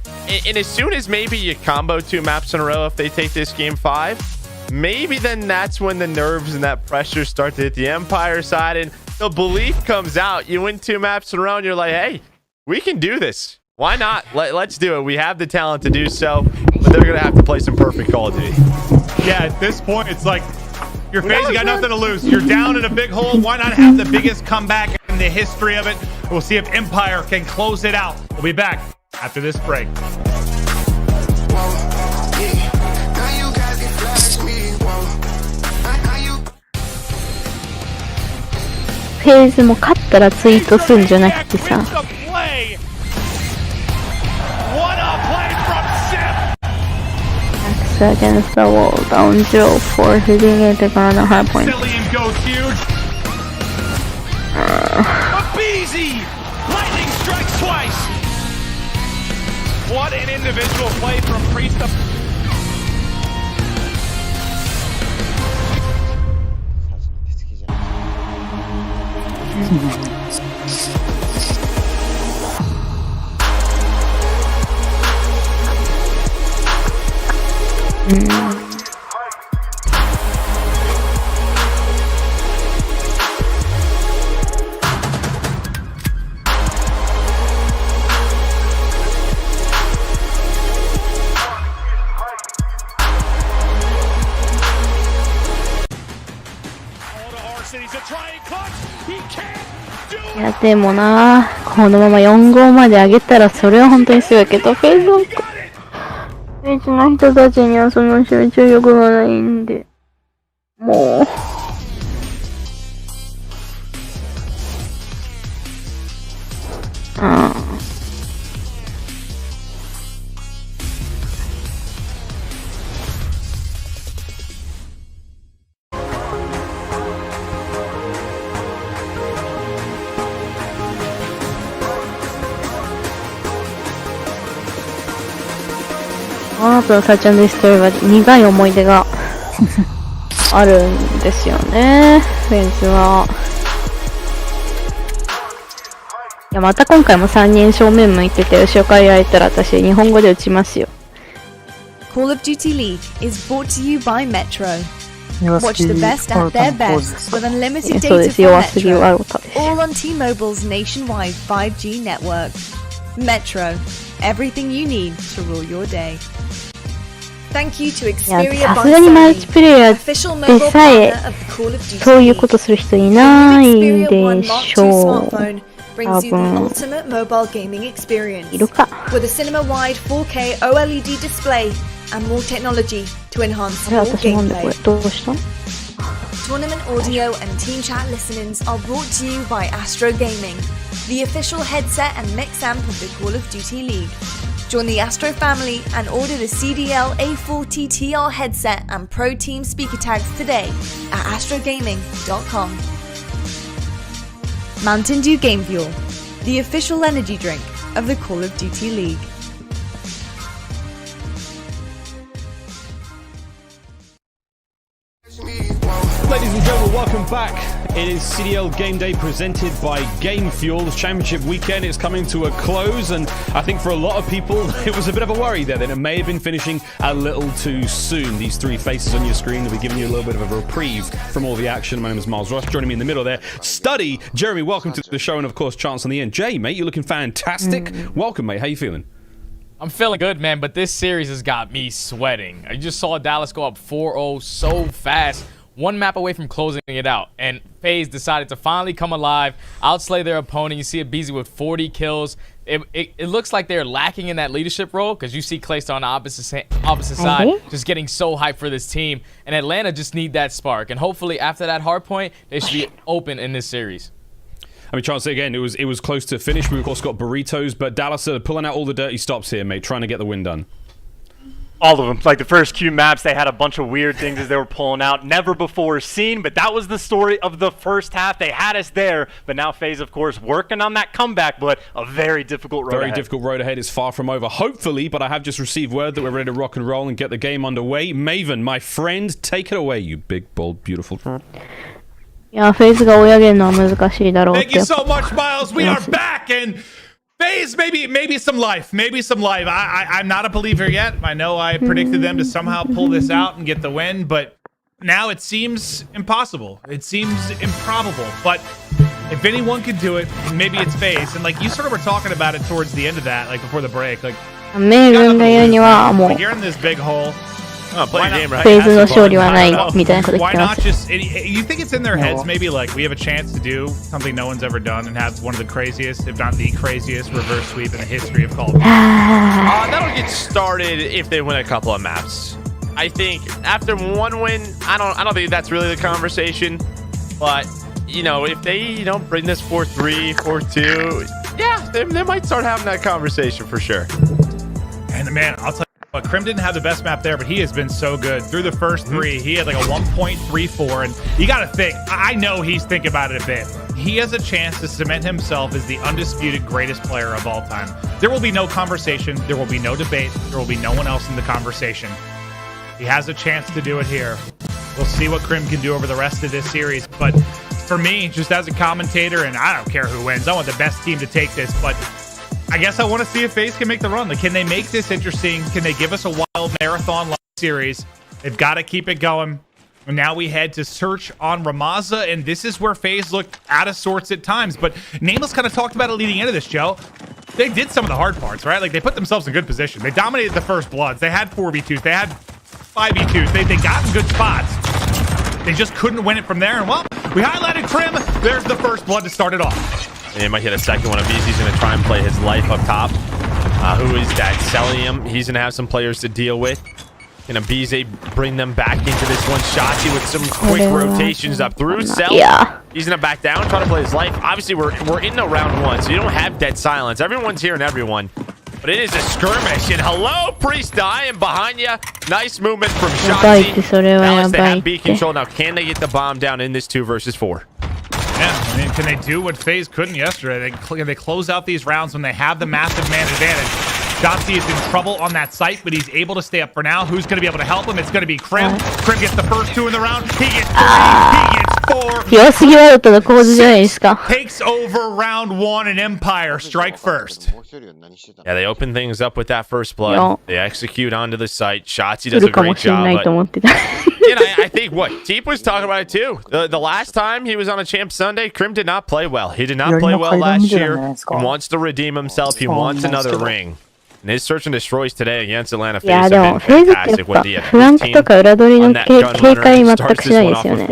And as soon as maybe you combo 2 maps in a row, if they take this game 5, maybe then that's when the nerves and that pressure start to hit the Empire side, and the belief comes out. You win 2 maps in a row, and you're like, hey, we can do this. Why not? Let's do it. We have the talent to do so, but they're going to have to play some perfect Call of Duty. Yeah, at this point, it's like you're FaZe, you got nothing to lose. You're down in a big hole. Why not have the biggest comeback in the history of it? We'll see if Empire can close it out. We'll be back after this break. FaZe も勝ったらツイートするんじゃなくてさ。Against the wall, down 0-4, hitting it on a hard point. Goes huge. Easy! Lightning strikes twice. What an individual play from Priest. He's a trying clutch. He can't do it. いやでもな、このまま4号まで上げたらそれは本当にすごいけど、フェイズの人たちにはその集中力がないんで、もう。ワープのサーチ&ディストロイは苦い思い出があるんですよね、フェイズは。いや、また今回も3人正面向いてて、後ろからやられたら私、日本語で打ちますよ。Call of Duty League is brought to you by Metro. Watch the best at their best with unlimited data from Metro, all on T-Mobile's nationwide 5G network. Metro, everything you need to rule your day. Thank you to Xperia さすがにマルチプレイヤーでさえそういうことする人いないんでしょう。brings you the ultimate mobile gaming experience いるか。 with a cinema-wide 4K OLED display and more technology to enhance あれ your 私なんでこれ gameplay. どうした？ Tournament audio and team chat listenings are brought to you by Astro Gaming, the official headset and mix amp of the Call of Duty League. Join the Astro family and order the Cdl A40 TR headset and Pro Team speaker tags today at astrogaming.com. Mountain Dew Game Fuel, the official energy drink of the Call of Duty League. Ladies and gentlemen, welcome back. It is CDL Game Day presented by Game Fuel. The championship weekend is coming to a close, and I think for a lot of people, it was a bit of a worry there that it may have been finishing a little too soon. These three faces on your screen will be giving you a little bit of a reprieve from all the action. My name is Miles Ross. Joining me in the middle there, Study. Jeremy, welcome to the show, and of course, Chance on the end. Jay, mate, you're looking fantastic. Welcome, mate. How you feeling? I'm feeling good, man, but this series has got me sweating. I just saw Dallas go up 4-0 so fast. one map away from closing it out. And FaZe decided to finally come alive, outslay their opponent. You see a BZ with 40 kills. It looks like they're lacking in that leadership role because you see Clayster on the opposite side just getting so hyped for this team. And Atlanta just need that spark. And hopefully after that hard point, they should be open in this series. I mean, chance again, it was close to finish. We've of course got burritos, but Dallas are pulling out all the dirty stops here, mate, trying to get the win done. All of them. Like the first Q maps, they had a bunch of weird things as they were pulling out. Never before seen, but that was the story of the first half. They had us there, but now FaZe, of course, working on that comeback, but a very difficult road ahead. Difficult road ahead is far from over, hopefully, but I have just received word that we're ready to rock and roll and get the game underway. Maven, my friend, take it away, you big, bold, beautiful. Yeah, FaZe が追い上げるのは難しいだろうって。 Thank you so much, Miles. We are back, and FaZe, maybe some life. I'm not a believer yet. I know I predicted them to somehow pull this out and get the win, but now it seems impossible. It seems improbable. But if anyone could do it, maybe it's FaZe. And like you sort of were talking about it towards the end of that, like before the break. Like, メイブンが言うにはもう you're in this big hole. FaZe の勝利はないみたいなこと言ってます。 You think it's in their heads maybe like we have a chance to do something no one's ever done and have one of the craziest, if not the craziest, reverse sweep in the history of Call of Duty? That'll get started if they win a couple of maps. I think after one win, I don't think that's really the conversation. But you know, if they bring this 4-3, 4-2, yeah, they might start having that conversation for sure. And man, I'll tell you. But Crim didn't have the best map there, but he has been so good. Through the first three, he had like a 1.34, and you got to think, I know he's thinking about it a bit. He has a chance to cement himself as the undisputed greatest player of all time. There will be no conversation. There will be no debate. There will be no one else in the conversation. He has a chance to do it here. We'll see what Crim can do over the rest of this series. But for me, just as a commentator, and I don't care who wins, I want the best team to take this, but I guess I want to see if FaZe can make the run. Like, can they make this interesting? Can they give us a wild marathon series? They've got to keep it going. And now we head to search on Ramaza, and this is where FaZe looked out of sorts at times. But Nameless kind of talked about it leading into this, Joe. They did some of the hard parts, right? Like, they put themselves in good position. They dominated the first Bloods. They had 4v2s. They had 5v2s. They got in good spots. They just couldn't win it from there. And, well, we highlighted Crim. There's the first Blood to start it off. And he might hit a second one of these. He's going to try and play his life up top. Who is that? Celium. He's going to have some players to deal with. Can Abize bring them back into this one? Shotzi with some quick rotations up through. Cell. Yeah. He's going to back down, try to play his life. Obviously, we're in the round one, so you don't have dead silence. Everyone's hearing everyone. But it is a skirmish. And hello, Priest dying behind you. Nice movement from Shotzi. Now they have B control. Now, can they get the bomb down in this 2 versus 4? Yeah, I mean, can they do what FaZe couldn't yesterday? Can they close out these rounds when they have the massive man advantage? Shotzi is in trouble on that site, but he's able to stay up for now. Who's going to be able to help him? It's going to be Crim. Crim gets the first 2 in the round. He gets 3. He gets 4. Takes over round 1 and Empire strike first. Yeah, they open things up with that first blood. They execute onto the site. Shotzi does a great job. But, I think Teep was talking about it too. The last time he was on a Champ Sunday, Crim did not play well. He did not play well last year. He wants to redeem himself. He wants another ring. And his search and destroys today against Atlanta FaZe have been fantastic with the flank とか裏取りの警戒全くしないですよね。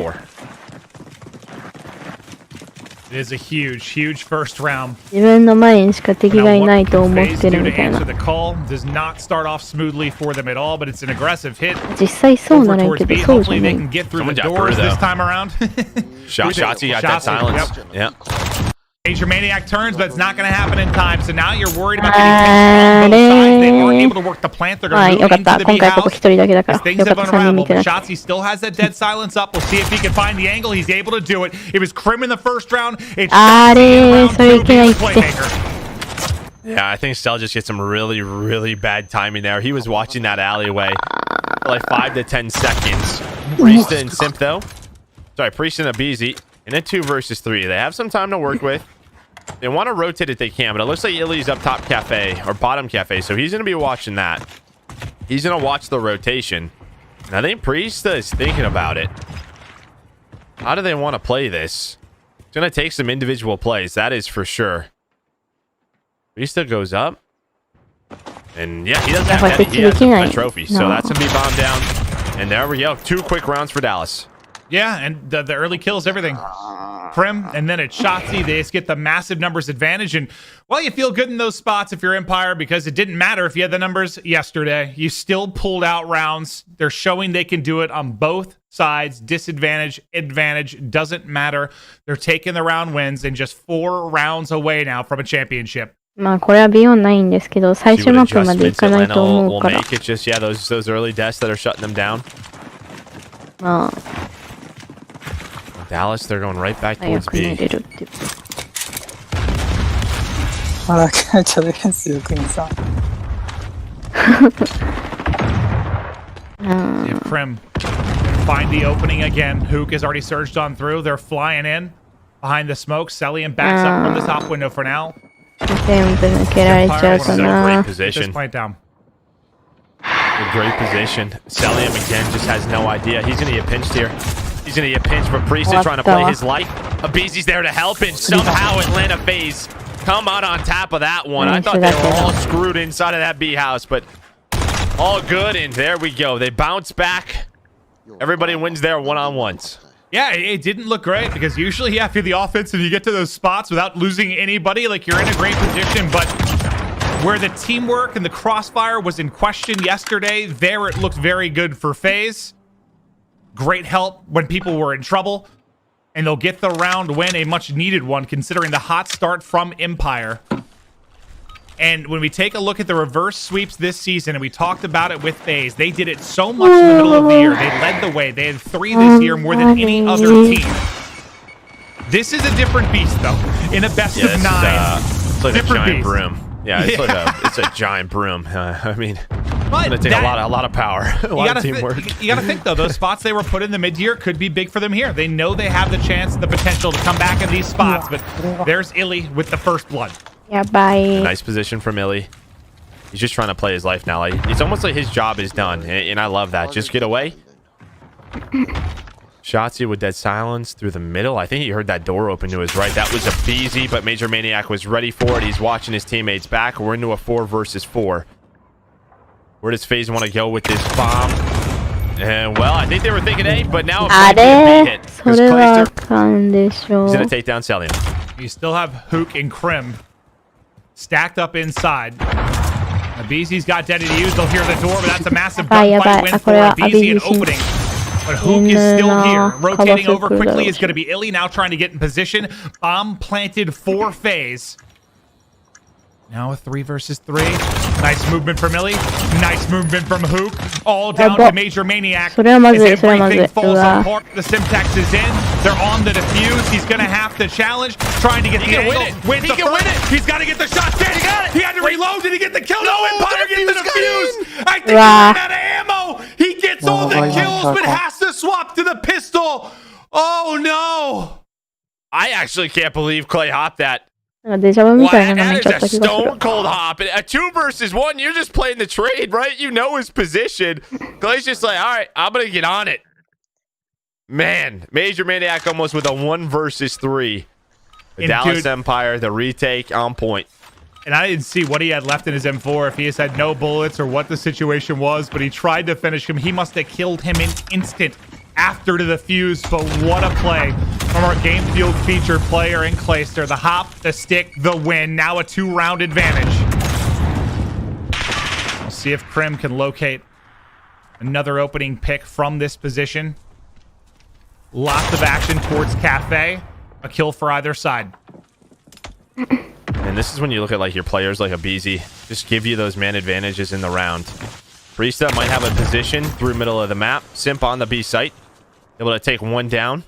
It is a huge first round. 自分の前にしか敵がいないと思ってるみたいな。The call does not start off smoothly for them at all, but it's an aggressive hit. 実際そうならいいけどそうじゃない。Hopefully they can get through the doors this time around. Shotzi got that silence. Yeah. Major Maniac turns, but it's not going to happen in time. So now you're worried about getting picked on both sides. They weren't able to work the plant. They're going to move into the B house. As things have unraveled, but Shotzi still has that dead silence up. We'll see if he can find the angle. He's able to do it. It was Crim in the first round. It's Shotzi in round 2 playmaker. Yeah, I think Cell just gets some really bad timing there. He was watching that alleyway for like 5 to 10 seconds. Priest and Simp though. Sorry, Priest and Abize. In a 2 versus 3. They have some time to work with. They want to rotate if they can, but it looks like Illy's up top cafe or bottom cafe, so he's going to be watching that. He's going to watch the rotation. And I think Priest is thinking about it. How do they want to play this? It's going to take some individual plays, that is for sure. Priest goes up. And yeah, he doesn't have that. He has a trophy, so that's going to be bombed down. And there we go. 2 quick rounds for Dallas. Yeah, and the early kills, everything. Prim, and then at Shotzi, they just get the massive numbers advantage. And, well, you feel good in those spots if you're Empire because it didn't matter if you had the numbers yesterday. You still pulled out rounds. They're showing they can do it on both sides. Disadvantage, advantage, doesn't matter. They're taking the round wins and just 4 rounds away now from a championship. まあこれはビヨンないんですけど、最終マップまで行かないと思うから。Will make it just, yeah, those early deaths that are shutting them down. まあ Dallas, they're going right back towards B. あら、ちょっとディフェンスよくにさ。If Prim find the opening again, Hook has already surged on through. They're flying in behind the smoke. Celian backs up from the top window for now. 全部抜けられちゃうかな。 Great position. Point down. A great position. Celian again just has no idea. He's going to get pinched here. He's going to get pinched, but Priest is trying to play his life. Abizi's there to help, and somehow Atlanta FaZe come out on top of that one. I thought they were all screwed inside of that B house, but all good, and there we go. They bounce back. Everybody wins their one-on-ones. Yeah, it didn't look great because usually after the offense and you get to those spots without losing anybody, like you're in a great position, but where the teamwork and the crossfire was in question yesterday, there it looked very good for FaZe. Great help when people were in trouble, and they'll get the round win, a much needed one considering the hot start from Empire. And when we take a look at the reverse sweeps this season, and we talked about it with FaZe, they did it so much in the middle of the year. They led the way. They had 3 this year, more than any other team. This is a different beast, though. In a best of 9, it's like a giant broom. Yeah, it's like it's a giant broom. I mean, it's gonna take a lot of power, a lot of teamwork. You gotta think though, those spots they were put in the mid-tier could be big for them here. They know they have the chance, the potential to come back in these spots. But there's Illy with the first blood. Yeah, bye. Nice position from Illy. He's just trying to play his life now. Like it's almost like his job is done, and I love that. Just get away. Shotzi with dead silence through the middle. I think he heard that door open to his right. That was a Beezy, but Major Maniac was ready for it. He's watching his teammates back. We're into a 4 versus 4. Where does FaZe want to go with this bomb? And well, I think they were thinking A, but now a B hit. He's gonna take down Celian. You still have Hook and Krim stacked up inside. Abizi's got Dead to use. They'll hear the door, but that's a massive gunfight win for Abizi and opening. But Hook is still here. Rotating over quickly is going to be Illy now trying to get in position. Bomb planted for FaZe. Now a 3 versus 3. Nice movement from Illy. Nice movement from Hook. All down to Major Maniac. As everything falls apart, the Simtex is in. They're on the defuse. He's going to have to challenge. Trying to get the angle. Wins the first. He's got to get the shots in. He had to reload. Did he get the kill? No, Empire gets the defuse. I think he ran out of ammo. He gets all the kills, but has to swap to the pistol. Oh, no. I actually can't believe Clay hopped that. デジャブみたいなの That 見 is ちゃった a 気がする。 stone cold hop. A 2 versus 1, you're just playing the trade, right? You know his position. Clay's just like, all right, I'm going to get on it. Man, Major Maniac almost with a 1 versus 3. The Dallas Empire, the retake on point. And I didn't see what he had left in his M4, if he has had no bullets or what the situation was, but he tried to finish him. He must have killed him in instant after the fuse, but what a play from our game field featured player in Clayster. The hop, the stick, the win. Now a 2-round advantage. We'll see if Krim can locate another opening pick from this position. Lots of action towards Cafe. A kill for either side. And this is when you look at like your players like Abizi, just give you those man advantages in the round. Priesta might have a position through middle of the map. Simp on the B site, able to take 1 down.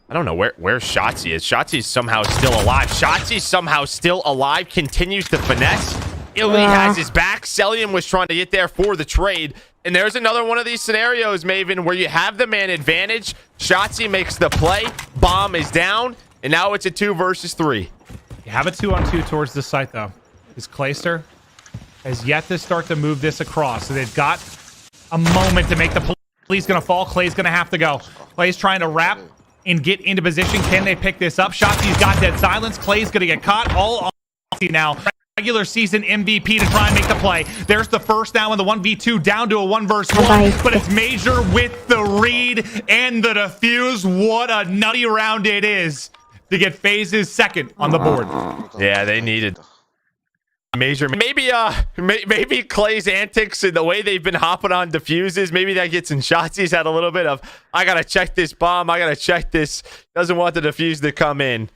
I don't know where Shotzi is. Shotzi's somehow still alive. Shotzi's somehow still alive. Continues to finesse. Illy has his back. Celian was trying to get there for the trade. And there's another one of these scenarios, Maven, where you have the man advantage. Shotzi makes the play. Bomb is down. And now it's a 2 versus 3. You have a 2-on-2 towards the site, though. This Clayster has yet to start to move this across. So they've got a moment to make the play. Clay's going to fall. Clay's going to have to go. Clay's trying to wrap and get into position. Can they pick this up? Shotzi's got dead silence. Clay's going to get caught. All on now. regular season MVP to try and make the play. There's the first now in the 1v2 down to a 1v1, but it's Major with the read and the defuse. What a nutty round it is to get FaZe's second on the board. Yeah, they needed Major. Maybe Clay's antics and the way they've been hopping on defuses, maybe that gets in shots. He's had a little bit of, I gotta check this bomb, I gotta check this. Doesn't want the defuse to come in.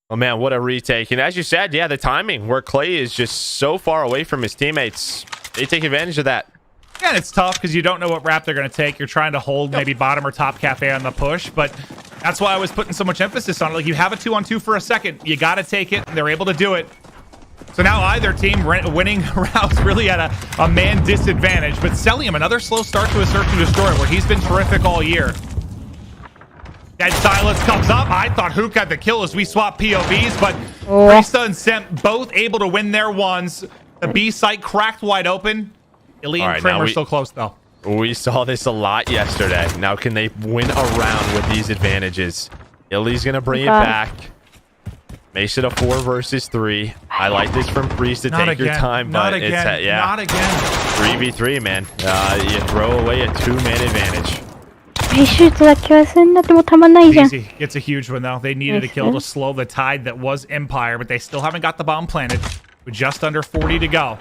Oh man, what a retake. And as you said, yeah, the timing where Clay is just so far away from his teammates. They take advantage of that. Yeah, and it's tough because you don't know what rap they're going to take. You're trying to hold maybe bottom or top cafe on the push, but that's why I was putting so much emphasis on it. Like, you have a 2-on-2 for a second. You got to take it. They're able to do it. So now either team winning routes really at a man disadvantage, but Celium, another slow start to a Search and Destroy where he's been terrific all year. Dead Silence comes up. I thought Hook had the kill as we swap POVs, but Priesta and Simp both able to win their ones. The B site cracked wide open. Illy and Krim are still close, though. We saw this a lot yesterday. Now can they win around with these advantages? Illy's going to bring it back. Makes it a 4 versus 3. I like this from Priest to take your time, but it's not again. 3v3, man. You throw away a 2-man advantage. Easy gets a huge one, though. They needed a kill to slow the tide that was Empire, but they still haven't got the bomb planted with just under 40 to go.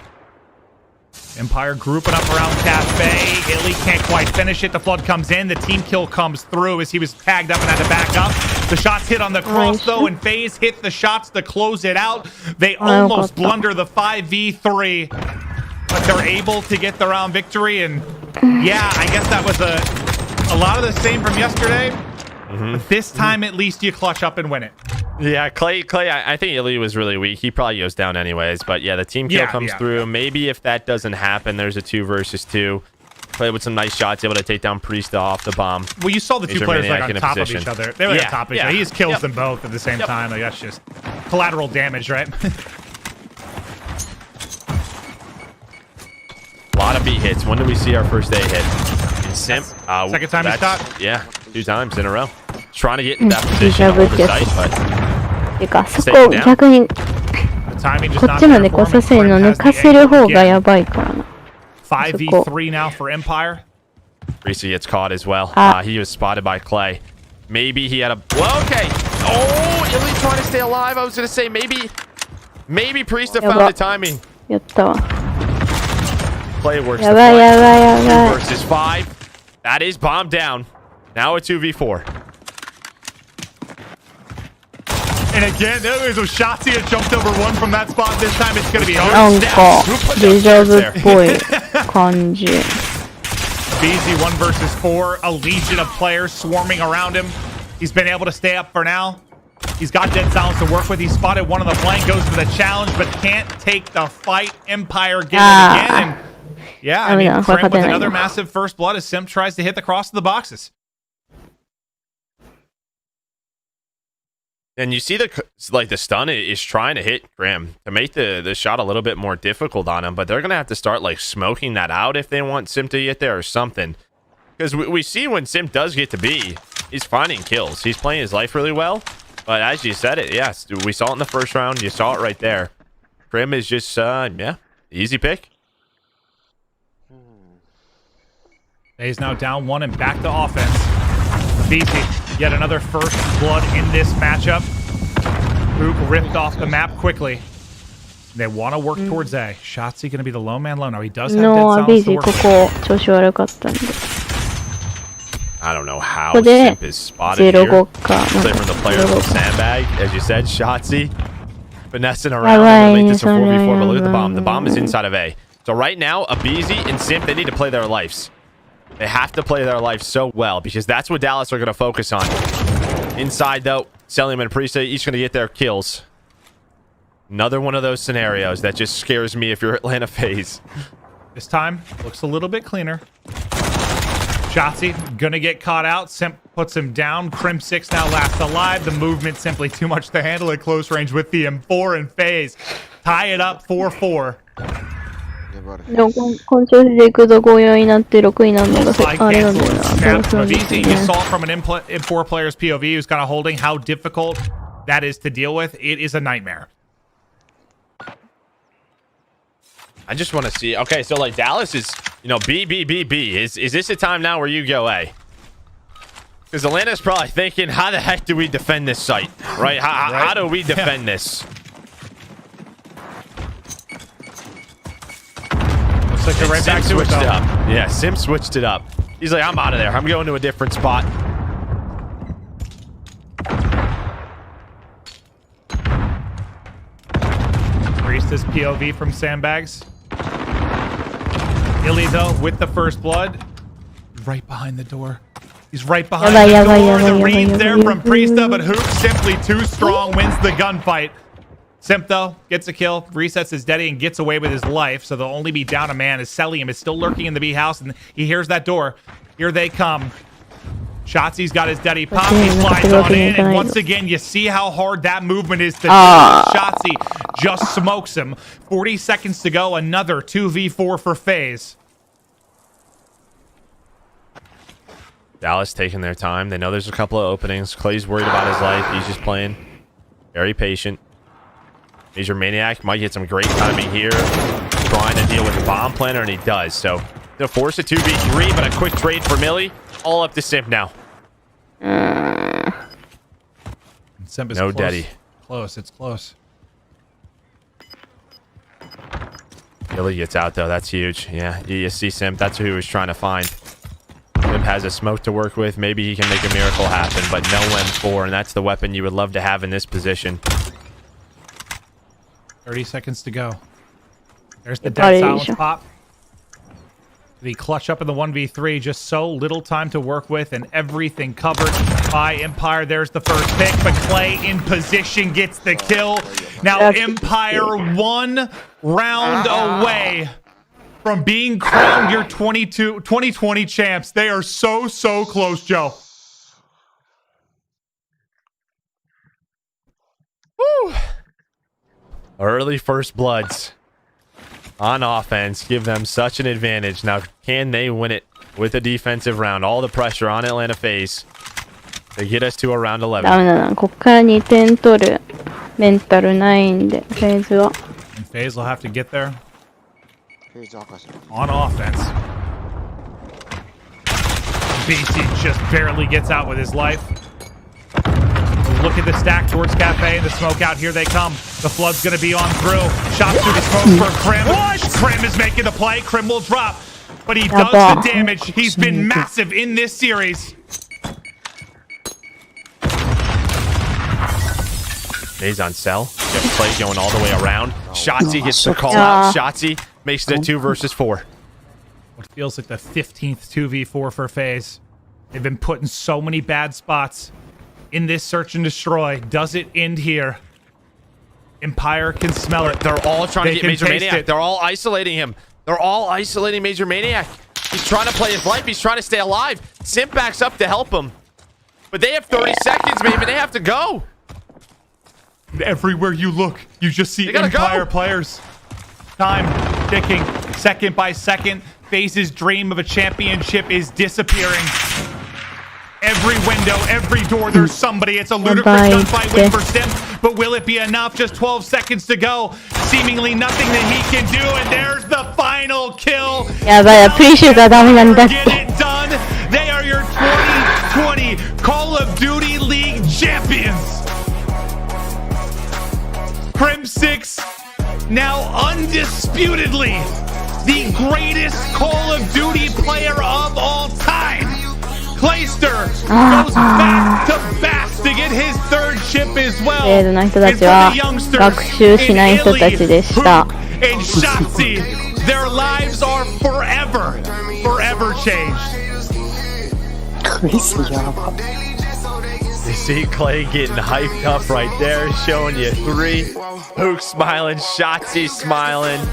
Empire grouping up around Cafe. Illy can't quite finish it. The flood comes in. The team kill comes through as he was tagged up and had to back up. The shots hit on the cross, though, and FaZe hit the shots to close it out. They almost blunder the 5v3, but they're able to get the round victory. And yeah, I guess that was a lot of the same from yesterday. But this time, at least you clutch up and win it. Yeah, Clay, I think Illy was really weak. He probably goes down anyways. But yeah, the team kill comes through. Maybe if that doesn't happen, there's a 2 versus 2. Clay with some nice shots, able to take down Priest off the bomb. Well, you saw the two players like on top of each other. They were on top of each other. He just kills them both at the same time. Like, that's just collateral damage, right? A lot of B hits. When did we see our first A hit? And Simp. Second time he's shot. Yeah, 2 times in a row. Trying to get in that position to hold the site, but てか、そこ逆にこっちまで来させるの抜かせる方がやばいからな。 5v3 now for Empire. Reese gets caught as well. He was spotted by Clay. Maybe he had a... Well, okay. Oh, Illy trying to stay alive. I was going to say maybe Priesta found the timing. やったわ。 Clay works the やばいやばいやばい。 versus 5. That is bomb down. Now a 2v4. And again, there was Shotzi that jumped over one from that spot. This time it's going to be なんかデジャブっぽい感じ。 BZ 1 versus 4. A legion of players swarming around him. He's been able to stay up for now. He's got Dead Silence to work with. He spotted one on the flank, goes for the challenge, but can't take the fight. Empire gets it again. And yeah, I mean, Krim with another massive first blood as Simp tries to hit the cross of the boxes. And you see the stun is trying to hit Graham to make the shot a little bit more difficult on him, but they're gonna have to start like smoking that out if they want Simp to get there or something. Because we see when Simp does get to B, he's finding kills. He's playing his life really well. But as you said it, yes, we saw it in the first round. You saw it right there. Grim is just yeah, easy pick. He's now down 1 and back to offense. BZ, yet another first blood in this matchup. Book ripped off the map quickly. They want to work towards A. Shotzi going to be the lone man low. Now he does have Dead Silence to work with. I don't know how Simp is spotted here. Play from the player with sandbag, as you said, Shotzi. Finessing around to make this a 4v4, but look at the bomb. The bomb is inside of A. So right now, a BZ and Simp, they need to play their lives. They have to play their life so well because that's what Dallas are going to focus on. Inside, though, Celium and Priesta each going to get their kills. Another one of those scenarios that just scares me if you're Atlanta FaZe. This time, looks a little bit cleaner. Shotzi going to get caught out. Simp puts him down. Crim 6 now last alive. The movement simply too much to handle at close range with the M4 and FaZe. Tie it up 4-4. でもこの調子でいくと5-4になって6になるのがあれなんだよな。You saw from an M4 player's POV who's kind of holding how difficult that is to deal with. It is a nightmare. I just want to see. Okay, so like Dallas is, you know, B. Is this a time now where you go A? Because Atlanta's probably thinking, how the heck do we defend this site, right? How do we defend this? Looks like they're right back to it, though. Yeah, Sim switched it up. He's like, I'm out of there. I'm going to a different spot. Priestess POV from Sandbags. Illy, though, with the first blood. Right behind the door. He's right behind the door. The read there from Priesta, but Hook simply too strong, wins the gunfight. Simp, though, gets a kill, resets his daddy, and gets away with his life, so they'll only be down a man as Celium is still lurking in the B house, and he hears that door. Here they come. Shotzi's got his daddy pop, he slides on in, and once again, you see how hard that movement is to do. Shotzi just smokes him. 40 seconds to go, another 2v4 for FaZe. Dallas taking their time. They know there's a couple of openings. Clay's worried about his life. He's just playing very patient. Major Maniac might get some great timing here, trying to deal with the bomb planner, and he does. So they'll force a 2v3, but a quick trade for Millie. All up to Simp now. Simp is no close. daddy. Close, it's close. Millie gets out, though. That's huge. Yeah, you see Simp. That's who he was trying to find. Simp has a smoke to work with. Maybe he can make a miracle happen, but no M4, and that's the weapon you would love to have in this position. 30 seconds to go. There's the dead silence pop. The clutch up in the 1v3. Just so little time to work with and everything covered by Empire. There's the first pick, but Clay in position gets the kill. Now Empire 1 round away from being crowned your 2020 champs. They are so close, Joe. Woo. Early first bloods on offense give them such an advantage. Now, can they win it with a defensive round? All the pressure on Atlanta FaZe to get us to around 11. ダメだな。こっから2点取るメンタルないんで、FaZeは。And FaZe will have to get there on offense. BC just barely gets out with his life. Look at the stack towards Cafe and the smoke out. Here they come. The flood's going to be on through. Shots through the smoke for Krim. Krim is making the play. Krim will drop. But he does the damage. He's been massive in this series. He's on cell. Got play going all the way around. Shotzi gets the call out. Shotzi makes it a 2 versus 4. What feels like the 15th 2v4 for FaZe. They've been put in so many bad spots in this search and destroy. Does it end here? Empire can smell it. They're all trying to get Major Maniac. They're all isolating him. They're all isolating Major Maniac. He's trying to play his life. He's trying to stay alive. Simp backs up to help him. But they have 30 seconds, maybe. They have to go. Everywhere you look, you just see Empire players. Time ticking, second by second. FaZe's dream of a championship is disappearing. Every window, every door, there's somebody. It's a ludicrous gunfight win for Sim, but will it be enough? Just 12 seconds to go. Seemingly nothing that he can do, and there's the final kill. Yeah, but I appreciate that. Get it done. They are your 2020 Call of Duty League champions. Crim6, now undisputedly the greatest Call of Duty player of all time. Clayster goes back to back to get his third chip as well. And for the youngsters in Illy, Hook, and Shotzi, their lives are forever changed. You see Clay getting hyped up right there, showing you 3. Hook smiling, Shotzi smiling.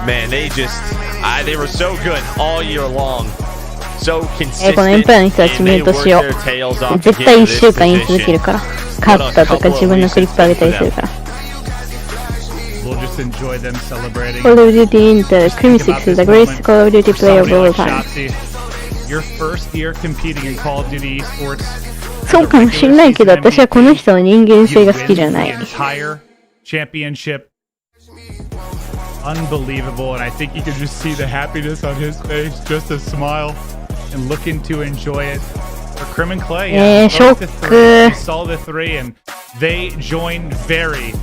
Man, they were so good all year long. So consistent, このエンパイアの人たちミュートしよう。絶対1週間インスできるから。勝ったとか自分のクリップ上げたりするから。We'll just enjoy them celebrating. Call of Duty Inter, Crim6 is the greatest Call of Duty player of all time. Your first year competing in Call of Duty esports. そうかもしれないけど、私はこの人の人間性が好きじゃない。Entire championship. unbelievable. And I think you can just see the happiness on his face, just a smile and looking to enjoy it. For Crim and Clay, shock. they saw the 3 and they joined very